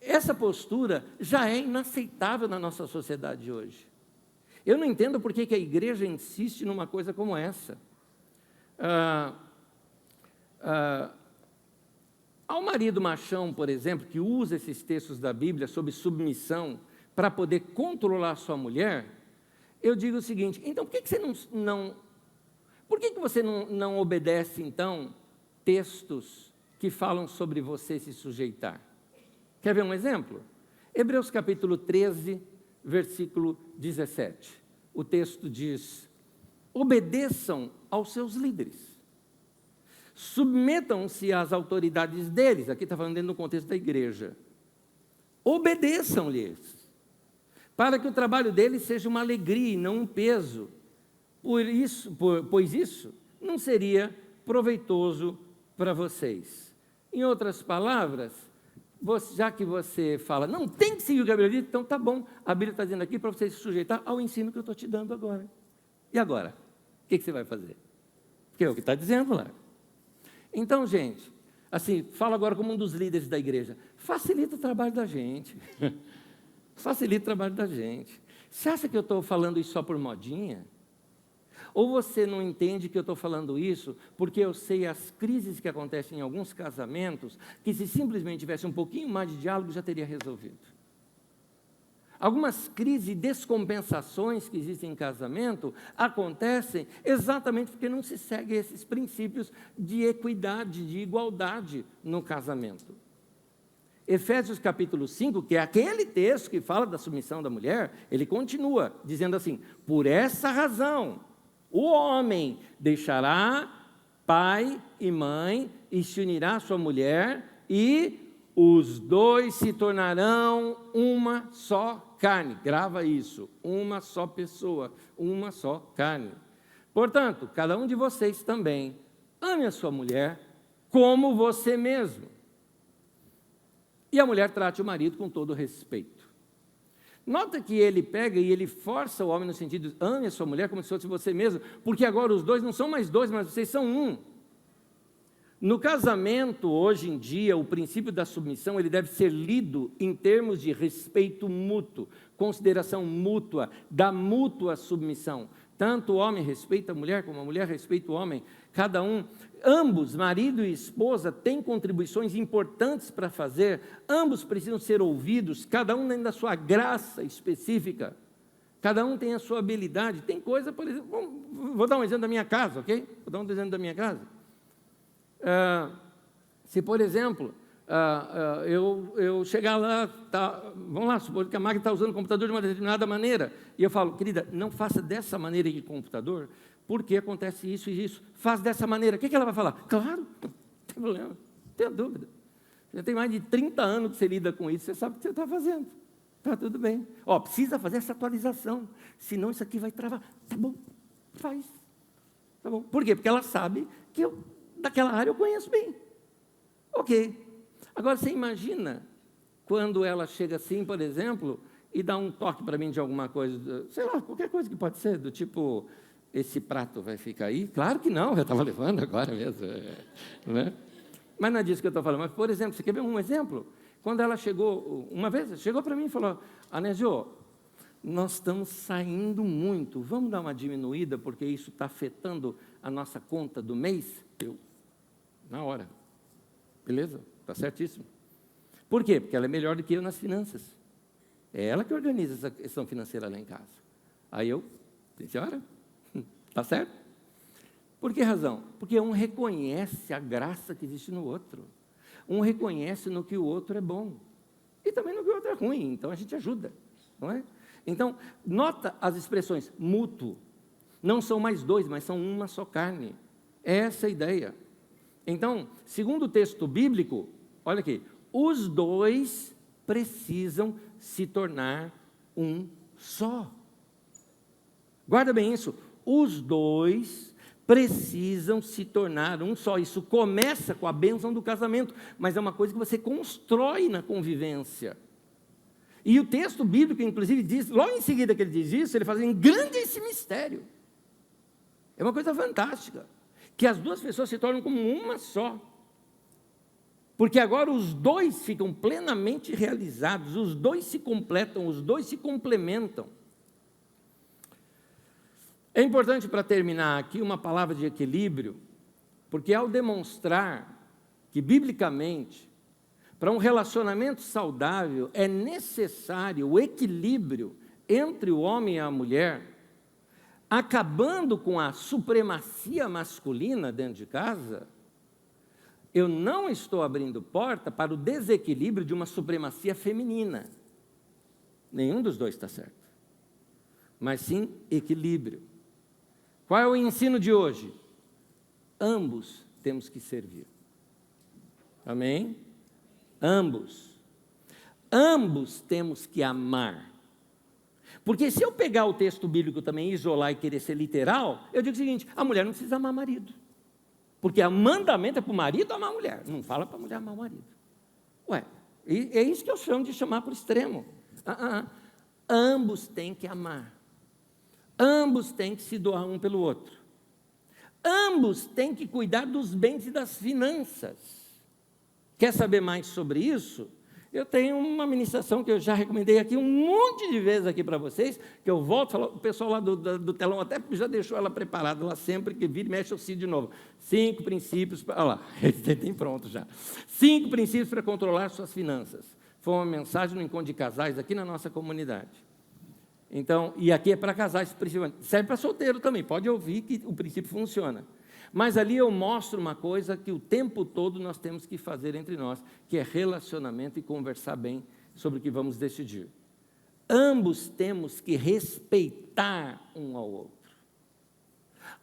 essa postura já é inaceitável na nossa sociedade hoje. Eu não entendo por que a igreja insiste numa coisa como essa. Ao marido machão, por exemplo, que usa esses textos da Bíblia sobre submissão para poder controlar a sua mulher, eu digo o seguinte: então por que você não obedece, então, textos que falam sobre você se sujeitar? Quer ver um exemplo? Hebreus capítulo 13, versículo 17. O texto diz: obedeçam aos seus líderes. Submetam-se às autoridades deles. Aqui está falando dentro do contexto da igreja. Obedeçam-lhes, para que o trabalho deles seja uma alegria e não um peso. Pois isso não seria proveitoso para vocês. Em outras palavras, já que você fala, não, tem que seguir o que a Bíblia diz, então tá bom, a Bíblia está dizendo aqui para você se sujeitar ao ensino que eu estou te dando agora. E agora? O que você vai fazer? Porque é o que está dizendo lá. Então, gente, assim, falo agora como um dos líderes da igreja, facilita o trabalho da gente. Facilita o trabalho da gente. Você acha que eu estou falando isso só por modinha? Ou você não entende que eu estou falando isso porque eu sei as crises que acontecem em alguns casamentos, que se simplesmente tivesse um pouquinho mais de diálogo, já teria resolvido. Algumas crises e descompensações que existem em casamento acontecem exatamente porque não se seguem esses princípios de equidade, de igualdade no casamento. Efésios capítulo 5, que é aquele texto que fala da submissão da mulher, ele continua dizendo assim: por essa razão, o homem deixará pai e mãe e se unirá à sua mulher, e os dois se tornarão uma só carne. Grava isso, uma só pessoa, uma só carne. Portanto, cada um de vocês também ame a sua mulher como você mesmo. E a mulher trate o marido com todo respeito. Nota que ele pega e ele força o homem no sentido de ame a sua mulher como se fosse você mesmo, porque agora os dois não são mais dois, mas vocês são um. No casamento, hoje em dia, o princípio da submissão ele deve ser lido em termos de respeito mútuo, consideração mútua, da mútua submissão. Tanto o homem respeita a mulher, como a mulher respeita o homem. Cada um ambos, marido e esposa, têm contribuições importantes para fazer, ambos precisam ser ouvidos, cada um dentro da sua graça específica, cada um tem a sua habilidade. Tem coisa, por exemplo, vou dar um exemplo da minha casa, ok? Vou dar um exemplo da minha casa. Se, por exemplo, eu chegar lá, vamos lá, supor que a máquina está usando o computador de uma determinada maneira, e eu falo, querida, não faça dessa maneira de computador, porque acontece isso e isso, faz dessa maneira. O que ela vai falar? Claro, não tem problema, não tenho dúvida. Já tem mais de 30 anos que você lida com isso, você sabe o que você está fazendo. Está tudo bem. Precisa fazer essa atualização, senão isso aqui vai travar. Tá bom, faz. Tá bom. Por quê? Porque ela sabe que daquela área eu conheço bem. Ok. Agora, você imagina quando ela chega assim, por exemplo, e dá um toque para mim de alguma coisa, sei lá, qualquer coisa que pode ser, do tipo, esse prato vai ficar aí? Claro que não, eu estava levando agora mesmo. Né? Mas não é disso que eu estou falando. Mas, por exemplo, você quer ver um exemplo? Quando ela chegou, uma vez, chegou para mim e falou, Anésio, nós estamos saindo muito, vamos dar uma diminuída, porque isso está afetando a nossa conta do mês? Eu, na hora, beleza, está certíssimo. Por quê? Porque ela é melhor do que eu nas finanças. É ela que organiza essa questão financeira lá em casa. Aí eu, senhora, está certo? Por que razão? Porque um reconhece a graça que existe no outro. Um reconhece no que o outro é bom. E também no que o outro é ruim. Então, a gente ajuda. Não é? Então, nota as expressões mútuo. Não são mais dois, mas são uma só carne. É essa a ideia. Então, segundo o texto bíblico, olha aqui, os dois precisam se tornar um só. Guarda bem isso. Os dois precisam se tornar um só. Isso começa com a bênção do casamento, mas é uma coisa que você constrói na convivência. E o texto bíblico, inclusive, diz, logo em seguida que ele diz isso, ele fala assim, grande esse mistério. É uma coisa fantástica, que as duas pessoas se tornam como uma só. Porque agora os dois ficam plenamente realizados, os dois se completam, os dois se complementam. É importante, para terminar aqui, uma palavra de equilíbrio, porque ao demonstrar que, biblicamente, para um relacionamento saudável, é necessário o equilíbrio entre o homem e a mulher, acabando com a supremacia masculina dentro de casa, eu não estou abrindo porta para o desequilíbrio de uma supremacia feminina. Nenhum dos dois está certo. Mas sim equilíbrio. Qual é o ensino de hoje? Ambos temos que servir. Amém? Ambos. Ambos temos que amar. Porque se eu pegar o texto bíblico também e isolar e querer ser literal, eu digo o seguinte, a mulher não precisa amar o marido. Porque o mandamento é para o marido amar a mulher. Não fala para a mulher amar o marido. É isso que eu chamo de chamar para o extremo. Ambos têm que amar. Ambos têm que se doar um pelo outro. Ambos têm que cuidar dos bens e das finanças. Quer saber mais sobre isso? Eu tenho uma ministração que eu já recomendei aqui um monte de vezes aqui para vocês, que eu volto a falar, o pessoal lá do telão até já deixou ela preparada, lá sempre que vira e mexe eu cito de novo. 5 princípios, olha lá, tem pronto já. 5 princípios para controlar suas finanças. Foi uma mensagem no encontro de casais aqui na nossa comunidade. Então, e aqui é para casais, principalmente. Serve para solteiro também, pode ouvir que o princípio funciona. Mas ali eu mostro uma coisa que o tempo todo nós temos que fazer entre nós, que é relacionamento e conversar bem sobre o que vamos decidir. Ambos temos que respeitar um ao outro.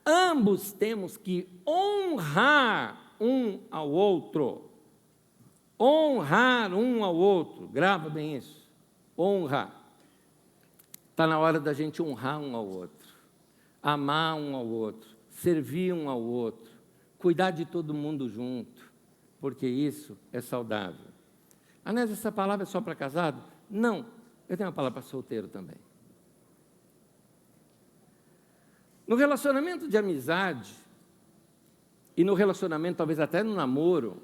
Ambos temos que honrar um ao outro. Honrar um ao outro. Grava bem isso. Honrar. Está na hora da gente honrar um ao outro. Amar um ao outro. Servir um ao outro. Cuidar de todo mundo junto. Porque isso é saudável. Anésio, essa palavra é só para casado? Não. Eu tenho uma palavra para solteiro também. No relacionamento de amizade, e no relacionamento, talvez até no namoro,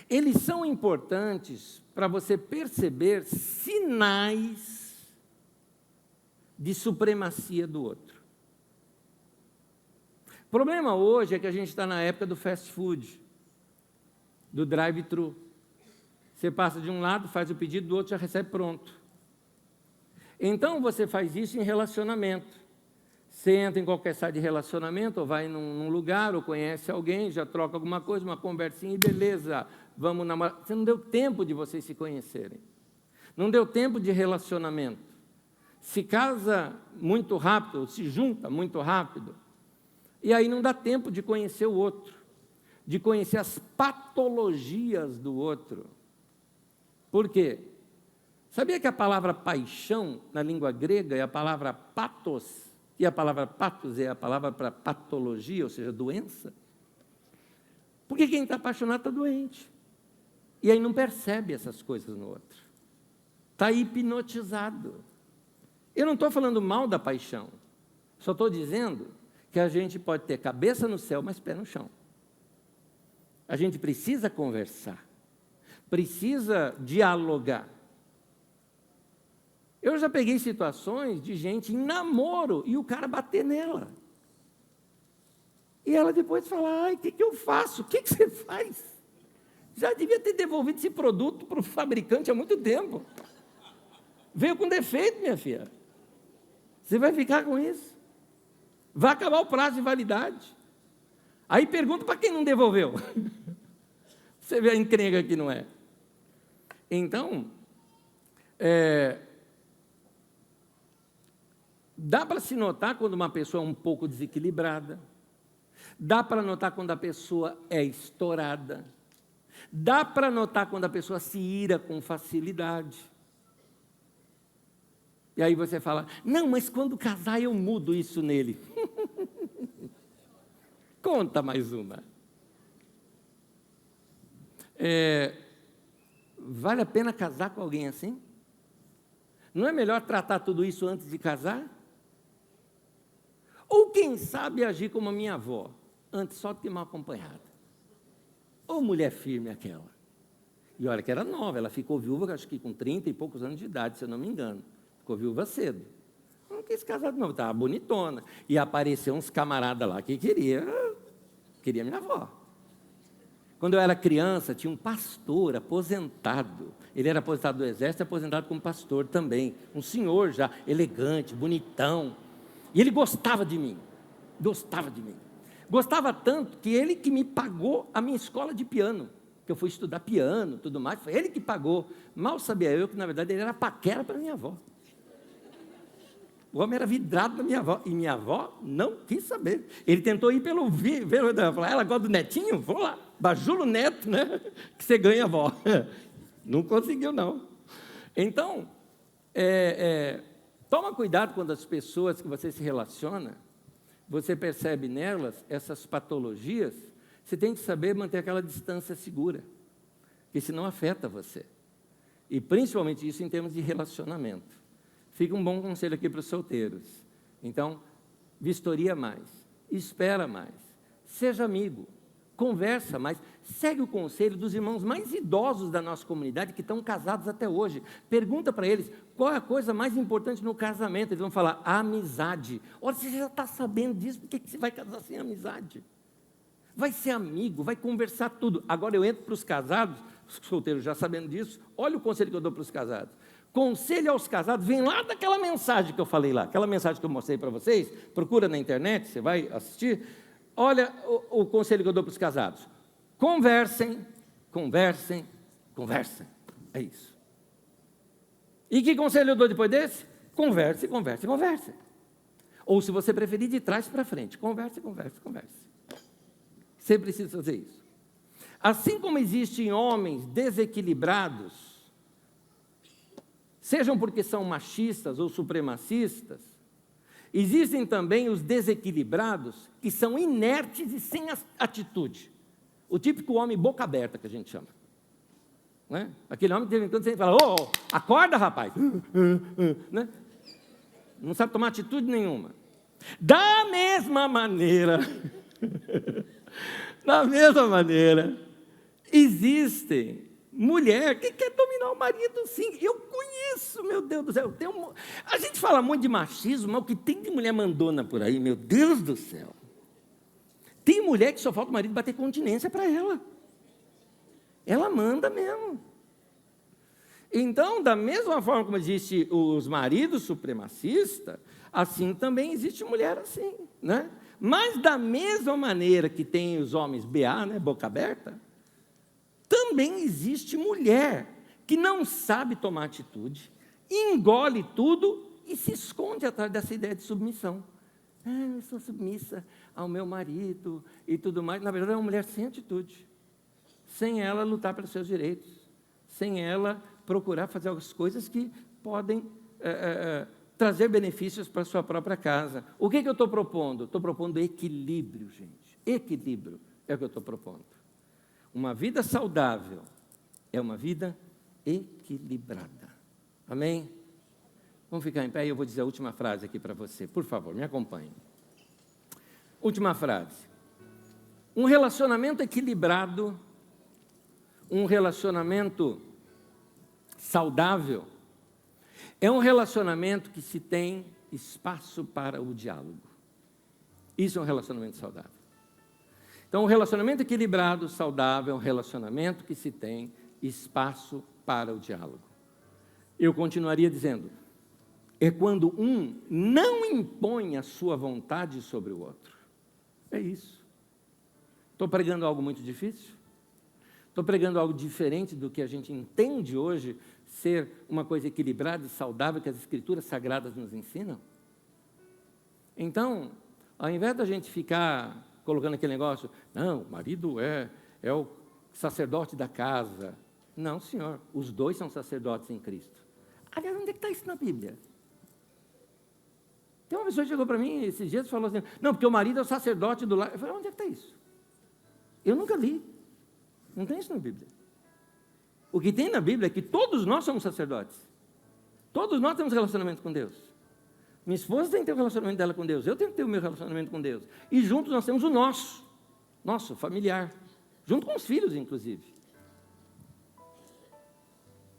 eles são importantes para você perceber sinais de supremacia do outro. problema hoje é que a gente está na época do fast food, do drive-thru. Você passa de um lado, faz o pedido, do outro já recebe pronto. Então, você faz isso em relacionamento. Você entra em qualquer site de relacionamento, ou vai num lugar, ou conhece alguém, já troca alguma coisa, uma conversinha, e beleza, vamos namorar. Você não deu tempo de vocês se conhecerem. Não deu tempo de relacionamento. Se casa muito rápido, ou se junta muito rápido, e aí não dá tempo de conhecer o outro, de conhecer as patologias do outro. Por quê? Sabia que a palavra paixão, na língua grega, é a palavra patos, e a palavra patos é a palavra para patologia, ou seja, doença? Porque quem está apaixonado está doente. E aí não percebe essas coisas no outro. Está hipnotizado. Eu não estou falando mal da paixão. Só estou dizendo que a gente pode ter cabeça no céu, mas pé no chão. A gente precisa conversar. Precisa dialogar. Eu já peguei situações de gente em namoro e o cara bater nela. E ela depois fala, ai, o que eu faço? O que você faz? Já devia ter devolvido esse produto para o fabricante há muito tempo. Veio com defeito, minha filha. Você vai ficar com isso. Vai acabar o prazo de validade. Aí pergunta para quem não devolveu. Você vê a encrenca que não é. Então, dá para se notar quando uma pessoa é um pouco desequilibrada. Dá para notar quando a pessoa é estourada. Dá para notar quando a pessoa se ira com facilidade. E aí você fala, não, mas quando casar eu mudo isso nele. Conta mais uma. Vale a pena casar com alguém assim? Não é melhor tratar tudo isso antes de casar? Ou quem sabe agir como a minha avó, antes só de ter mal acompanhada. Ou mulher firme aquela. E olha que era nova, ela ficou viúva, acho que com 30 e poucos anos de idade, se eu não me engano. Ficou viúva cedo. Não quis casar de novo, estava bonitona. E apareceu uns camaradas lá que queria minha avó. Quando eu era criança, tinha um pastor aposentado. Ele era aposentado do exército e aposentado como pastor também. Um senhor já, elegante, bonitão. E ele gostava de mim. Gostava de mim. Gostava tanto que ele que me pagou a minha escola de piano. Que eu fui estudar piano, tudo mais. Foi ele que pagou. Mal sabia eu que, na verdade, ele era paquera para minha avó. O homem era vidrado na minha avó. E minha avó não quis saber. Ele tentou ir pelo falar, ela gosta do netinho? Vou lá. Bajula o neto, né? Que você ganha, avó. Não conseguiu, não. Então, toma cuidado quando as pessoas que você se relaciona, você percebe nelas essas patologias, você tem que saber manter aquela distância segura, porque senão afeta você. E principalmente isso em termos de relacionamento. Fica um bom conselho aqui para os solteiros. Então, vistoria mais, espera mais, seja amigo, conversa mais, segue o conselho dos irmãos mais idosos da nossa comunidade que estão casados até hoje. Pergunta para eles qual é a coisa mais importante no casamento. Eles vão falar, amizade. Olha, você já está sabendo disso, por que você vai casar sem amizade? Vai ser amigo, vai conversar tudo. Agora eu entro para os casados, os solteiros já sabendo disso, olha o conselho que eu dou para os casados. Conselho aos casados, vem lá daquela mensagem que eu falei lá, aquela mensagem que eu mostrei para vocês, procura na internet, você vai assistir. Olha o conselho que eu dou para os casados. Conversem, conversem, conversem. É isso. E que conselho eu dou depois desse? Converse, converse, converse. Ou se você preferir, de trás para frente. Converse, converse, converse. Você precisa fazer isso. Assim como existem homens desequilibrados, sejam porque são machistas ou supremacistas, existem também os desequilibrados que são inertes e sem atitude. O típico homem boca aberta, que a gente chama. Né? Aquele homem, de vez em quando, você fala, acorda, rapaz. Né? Não sabe tomar atitude nenhuma. Da mesma maneira, existem mulher que quer dominar o marido, sim. Eu conheço, meu Deus do céu. A gente fala muito de machismo, mas o que tem de mulher mandona por aí, meu Deus do céu. Tem mulher que só falta o marido bater continência para ela. Ela manda mesmo. Então, da mesma forma como existe os maridos supremacistas, assim também existe mulher assim, né? Mas da mesma maneira que tem os homens BA, né, boca aberta, também existe mulher que não sabe tomar atitude, engole tudo e se esconde atrás dessa ideia de submissão. Eu sou submissa ao meu marido e tudo mais. Na verdade, é uma mulher sem atitude, sem ela lutar pelos seus direitos, sem ela procurar fazer as coisas que podem trazer benefícios para a sua própria casa. O que eu estou propondo? Estou propondo equilíbrio, gente. Equilíbrio é o que eu estou propondo. Uma vida saudável é uma vida equilibrada. Amém? Vamos ficar em pé e eu vou dizer a última frase aqui para você. Por favor, me acompanhe. Última frase. Um relacionamento equilibrado, um relacionamento saudável, é um relacionamento que se tem espaço para o diálogo. Isso é um relacionamento saudável. Então, um relacionamento equilibrado, saudável, é um relacionamento que se tem espaço para o diálogo. Eu continuaria dizendo, é quando um não impõe a sua vontade sobre o outro. É isso. Estou pregando algo muito difícil? Estou pregando algo diferente do que a gente entende hoje ser uma coisa equilibrada e saudável que as Escrituras Sagradas nos ensinam? Então, ao invés da gente ficar colocando aquele negócio, não, o marido é o sacerdote da casa. Não, senhor, os dois são sacerdotes em Cristo. Aliás, onde é que está isso na Bíblia? Tem uma pessoa que chegou para mim esses dias e falou assim, não, porque o marido é o sacerdote do lar. Eu falei, onde é que está isso? Eu nunca li. Não tem isso na Bíblia. O que tem na Bíblia é que todos nós somos sacerdotes. Todos nós temos relacionamento com Deus. Minha esposa tem que ter o relacionamento dela com Deus. Eu tenho que ter o meu relacionamento com Deus. E juntos nós temos o nosso familiar. Junto com os filhos, inclusive.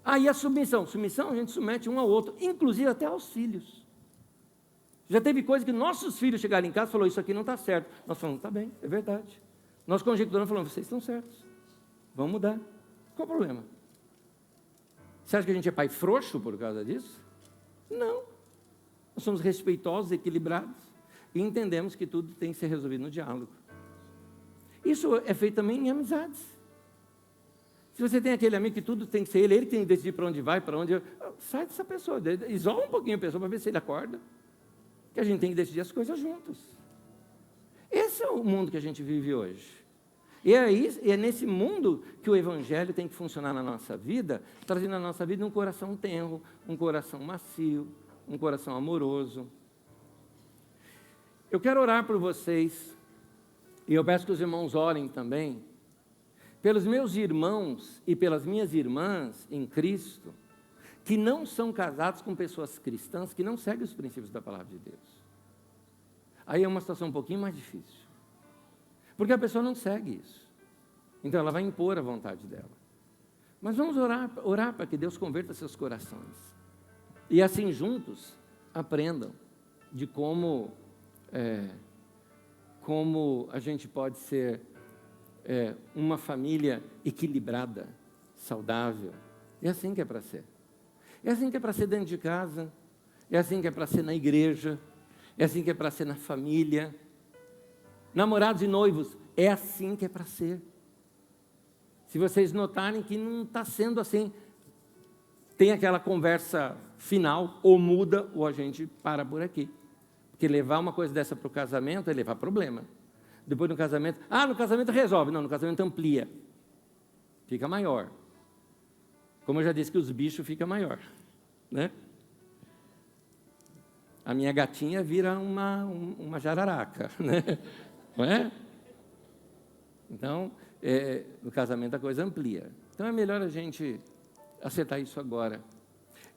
Aí a submissão. Submissão a gente submete um ao outro, inclusive até aos filhos. Já teve coisa que nossos filhos chegaram em casa e falaram, isso aqui não está certo. Nós falamos, está bem, é verdade. Nós conjecturamos e falamos, vocês estão certos. Vamos mudar. Qual o problema? Você acha que a gente é pai frouxo por causa disso? Não. Nós somos respeitosos, equilibrados e entendemos que tudo tem que ser resolvido no diálogo. Isso é feito também em amizades. Se você tem aquele amigo que tudo tem que ser ele que tem que decidir para onde vai, para onde... Sai dessa pessoa, isola um pouquinho a pessoa para ver se ele acorda. Que a gente tem que decidir as coisas juntos. Esse é o mundo que a gente vive hoje. E é nesse mundo que o Evangelho tem que funcionar na nossa vida, trazendo na nossa vida um coração tenro, um coração macio, um coração amoroso. Eu quero orar por vocês, e eu peço que os irmãos orem também, pelos meus irmãos e pelas minhas irmãs em Cristo, que não são casados com pessoas cristãs, que não seguem os princípios da palavra de Deus. Aí é uma situação um pouquinho mais difícil. Porque a pessoa não segue isso. Então ela vai impor a vontade dela. Mas vamos orar para que Deus converta seus corações. E assim juntos aprendam de como a gente pode ser uma família equilibrada, saudável. É assim que é para ser. É assim que é para ser dentro de casa, é assim que é para ser na igreja, é assim que é para ser na família. Namorados e noivos, é assim que é para ser. Se vocês notarem que não está sendo assim, tem aquela conversa final, ou muda, ou a gente para por aqui. Porque levar uma coisa dessa para o casamento é levar problema. Depois no casamento, no casamento resolve. Não, no casamento amplia. Fica maior. Como eu já disse que os bichos ficam maior, né? A minha gatinha vira uma jararaca, né? Não é? Então, no casamento a coisa amplia. Então é melhor a gente acertar isso agora.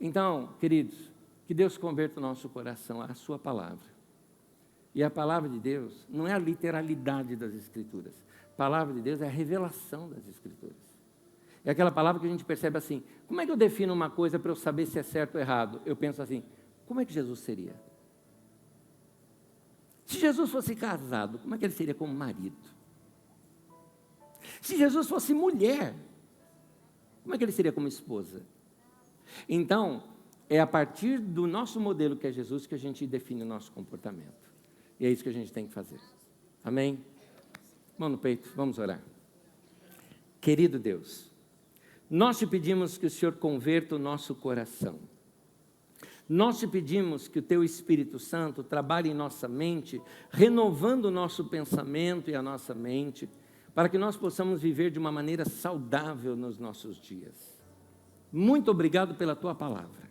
Então, queridos, que Deus converta o nosso coração à sua palavra. E a palavra de Deus não é a literalidade das Escrituras. A palavra de Deus é a revelação das Escrituras. É aquela palavra que a gente percebe assim, como é que eu defino uma coisa para eu saber se é certo ou errado? Eu penso assim, como é que Jesus seria? Se Jesus fosse casado, como é que ele seria como marido? Se Jesus fosse mulher, como é que ele seria como esposa? Então, é a partir do nosso modelo, que é Jesus, que a gente define o nosso comportamento. E é isso que a gente tem que fazer. Amém? Mão no peito, vamos orar. Querido Deus, nós te pedimos que o Senhor converta o nosso coração. Nós te pedimos que o Teu Espírito Santo trabalhe em nossa mente, renovando o nosso pensamento e a nossa mente, para que nós possamos viver de uma maneira saudável nos nossos dias. Muito obrigado pela Tua palavra.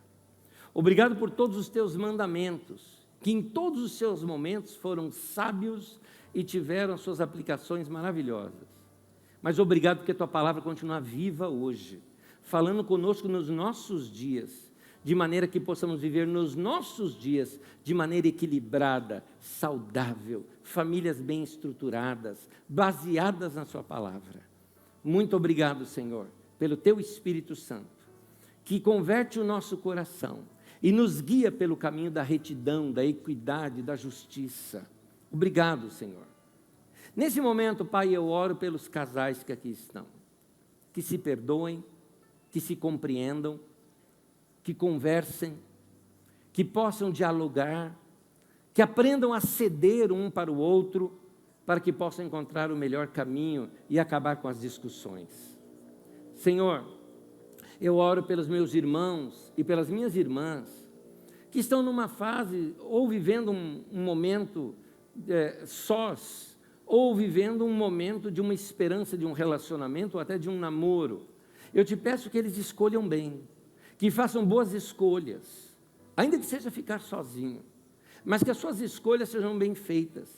Obrigado por todos os Teus mandamentos, que em todos os seus momentos foram sábios e tiveram suas aplicações maravilhosas. Mas obrigado porque Tua palavra continua viva hoje, falando conosco nos nossos dias, de maneira que possamos viver nos nossos dias de maneira equilibrada, saudável, famílias bem estruturadas, baseadas na Sua palavra. Muito obrigado, Senhor, pelo Teu Espírito Santo, que converte o nosso coração e nos guia pelo caminho da retidão, da equidade, da justiça. Obrigado, Senhor. Nesse momento, Pai, eu oro pelos casais que aqui estão, que se perdoem, que se compreendam, que conversem, que possam dialogar, que aprendam a ceder um para o outro, para que possam encontrar o melhor caminho e acabar com as discussões. Senhor, eu oro pelos meus irmãos e pelas minhas irmãs, que estão numa fase, ou vivendo um momento sós, ou vivendo um momento de uma esperança de um relacionamento, ou até de um namoro. Eu te peço que eles escolham bem, que façam boas escolhas, ainda que seja ficar sozinho, mas que as suas escolhas sejam bem feitas,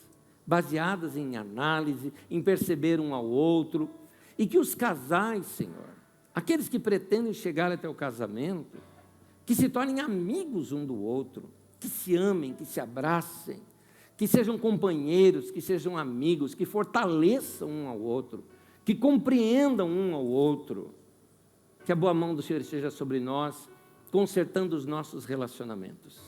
baseadas em análise, em perceber um ao outro, e que os casais, Senhor, aqueles que pretendem chegar até o casamento, que se tornem amigos um do outro, que se amem, que se abracem, que sejam companheiros, que sejam amigos, que fortaleçam um ao outro, que compreendam um ao outro. Que a boa mão do Senhor esteja sobre nós, consertando os nossos relacionamentos.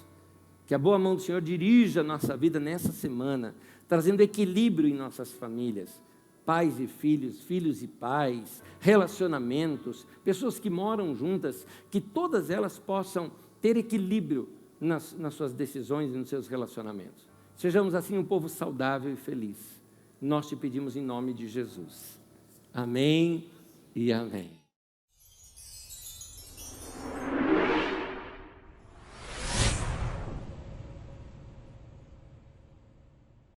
Que a boa mão do Senhor dirija a nossa vida nessa semana, trazendo equilíbrio em nossas famílias. Pais e filhos, filhos e pais, relacionamentos, pessoas que moram juntas, que todas elas possam ter equilíbrio nas suas decisões e nos seus relacionamentos. Sejamos assim um povo saudável e feliz. Nós te pedimos em nome de Jesus. Amém e amém.